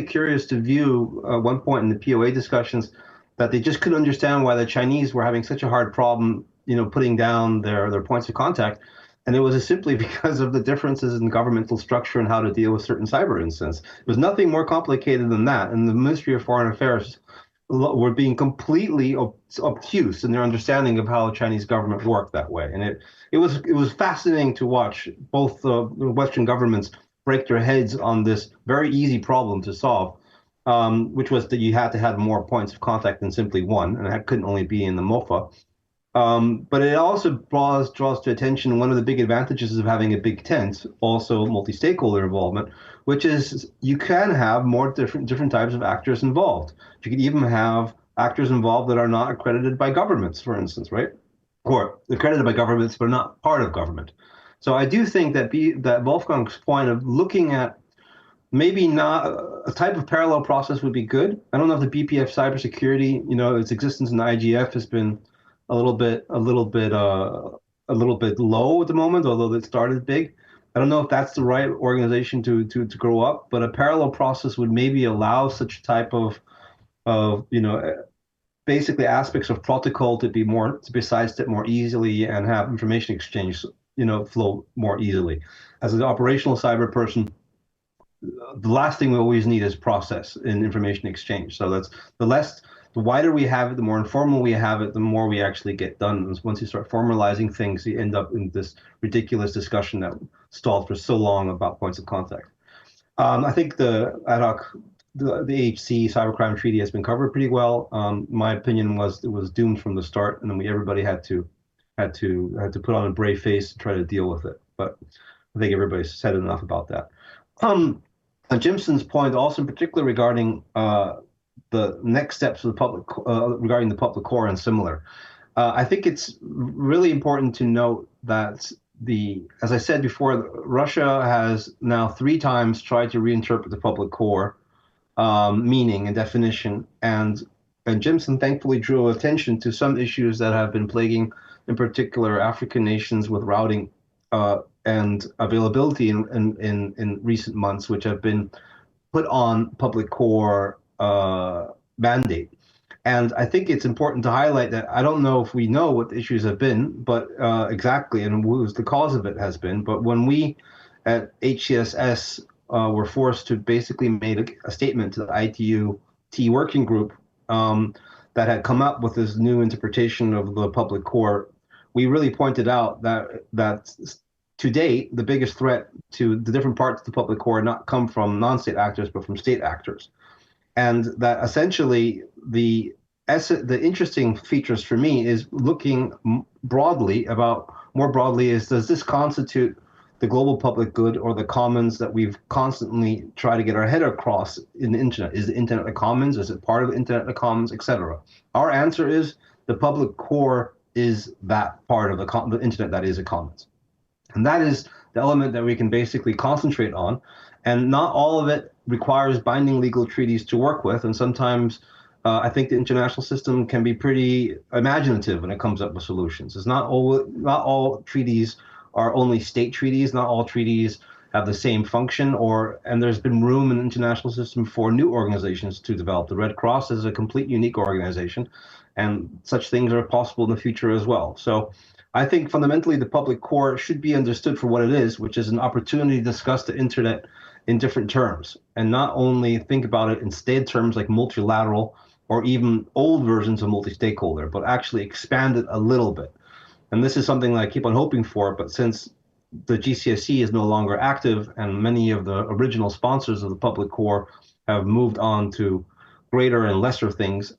curious to view one point in the POA discussions that they just couldn't understand why the Chinese were having such a hard problem, putting down their points of contact. And it was simply because of the differences in governmental structure and how to deal with certain cyber incidents. It was nothing more complicated than that. And the Ministry of Foreign Affairs were being completely obtuse in their understanding of how the Chinese government worked that way. And it was fascinating to watch both the Western governments break their heads on this very easy problem to solve, which was that you had to have more points of contact than simply one, and that couldn't only be in the MOFA. But it also draws to attention one of the big advantages of having a big tent, also multi-stakeholder involvement, which is you can have more different types of actors involved. You can even have actors involved that are not accredited by governments, for instance, right? Or accredited by governments but not part of government. So I do think that Wolfgang's point of looking at maybe not a type of parallel process would be good. I don't know if the BPF cybersecurity, its existence in the IGF has been a little bit low at the moment, although it started big. I don't know if that's the right organization to grow up, but a parallel process would maybe allow such type of basically aspects of protocol to be sidestepped more easily and have information exchange flow more easily. As an operational cyber person, the last thing we always need is process in information exchange. So that's the wider we have it, the more informal we have it, the more we actually get done. And once you start formalizing things, you end up in this ridiculous discussion that stalled for so long about points of contact. I think the ad hoc, the HC cybercrime treaty has been covered pretty well. My opinion was it was doomed from the start, and then everybody had to put on a brave face to try to deal with it. But I think everybody's said enough about that. Jimson's point also in particular regarding the next steps of the public regarding the public core and similar. I think it's really important to note that as I said before, Russia has now 3 times tried to reinterpret the public core meaning and definition, and Jimson thankfully drew attention to some issues that have been plaguing, in particular, African nations with routing and availability in recent months, which have been put on public core mandate. And I think it's important to highlight that I don't know if we know what the issues have been, but exactly, and what the cause of it has been. But when we at HCSS were forced to basically make a statement to the ITU-T working group that had come up with this new interpretation of the public core, we really pointed out that to date, the biggest threat to the different parts of the public core not come from non-state actors, but from state actors. And that essentially the interesting features for me is looking more broadly is, does this constitute the global public good or the commons that we've constantly tried to get our head across in the internet? Is the internet a commons? Is it part of the internet a commons, etc.? Our answer is the public core is that part of the internet that is a commons. And that is the element that we can basically concentrate on. And not all of it requires binding legal treaties to work with. And sometimes I think the international system can be pretty imaginative when it comes up with solutions. It's not all treaties are only state treaties. Not all treaties have the same function, and there's been room in the international system for new organizations to develop. The Red Cross is a complete unique organization, and such things are possible in the future as well. So I think fundamentally the public core should be understood for what it is, which is an opportunity to discuss the internet in different terms, and not only think about it in stated terms like multilateral or even old versions of multi-stakeholder, but actually expand it a little bit. And this is something that I keep on hoping for, but since the GCSE is no longer active and many of the original sponsors of the public core have moved on to greater and lesser things,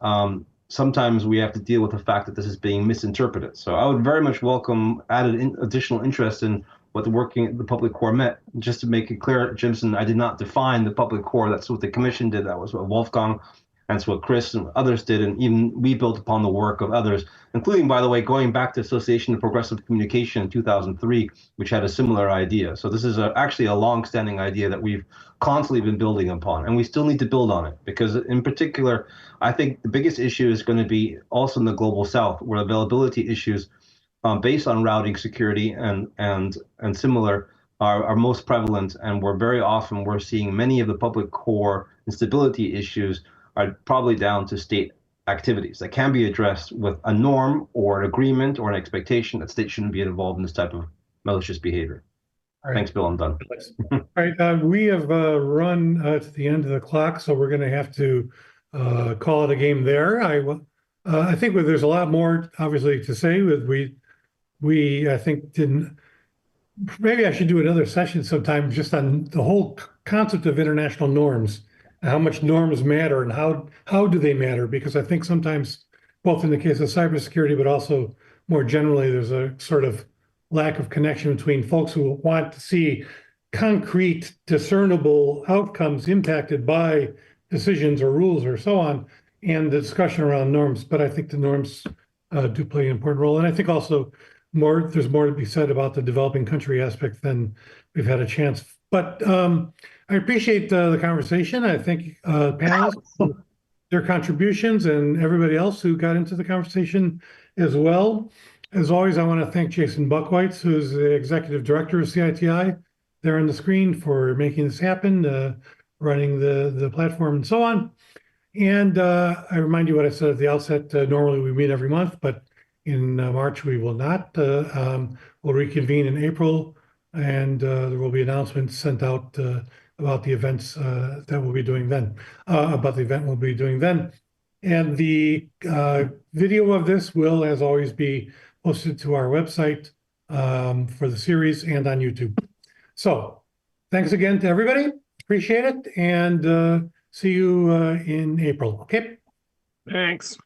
sometimes we have to deal with the fact that this is being misinterpreted. So I would very much welcome additional interest in what the public core meant. Just to make it clear, Jimson, I did not define the public core. That's what the commission did. That was what Wolfgang, that's what Chris and others did. And even we built upon the work of others, including, by the way, going back to Association of Progressive Communication in 2003, which had a similar idea. So this is actually a long-standing idea that we've constantly been building upon, and we still need to build on it, because in particular, I think the biggest issue is going to be also in the global south, where availability issues based on routing security and similar are most prevalent, and we're seeing many of the public core instability issues are probably down to state activities that can be addressed with a norm or an agreement or an expectation that states shouldn't be involved in this type of malicious behavior. All right. Thanks, Bill. I'm done. All right, we have run to the end of the clock, so we're going to have to call it a game there. I think there's a lot more, obviously, to say. I think didn't. Maybe I should do another session sometime just on the whole concept of international norms, how much norms matter, and how do they matter? Because I think sometimes, both in the case of cybersecurity, but also more generally, there's a sort of lack of connection between folks who want to see concrete, discernible outcomes impacted by decisions or rules or so on, and the discussion around norms. But I think the norms do play an important role. And I think also there's more to be said about the developing country aspect than we've had a chance. But I appreciate the conversation. I think panelists, their contributions, and everybody else who got into the conversation as well. As always, I want to thank Jason Buckwhite, who's the executive director of CITI, there on the screen, for making this happen, running the platform and so on. And I remind you what I said at the outset. Normally we meet every month, but in March we will not. We'll reconvene in April, and there will be announcements sent out about the events that we'll be doing then, about the event we'll be doing then. And the video of this will, as always, be posted to our website for the series and on YouTube. So thanks again to everybody. Appreciate it. And see you in April. Okay. Thanks.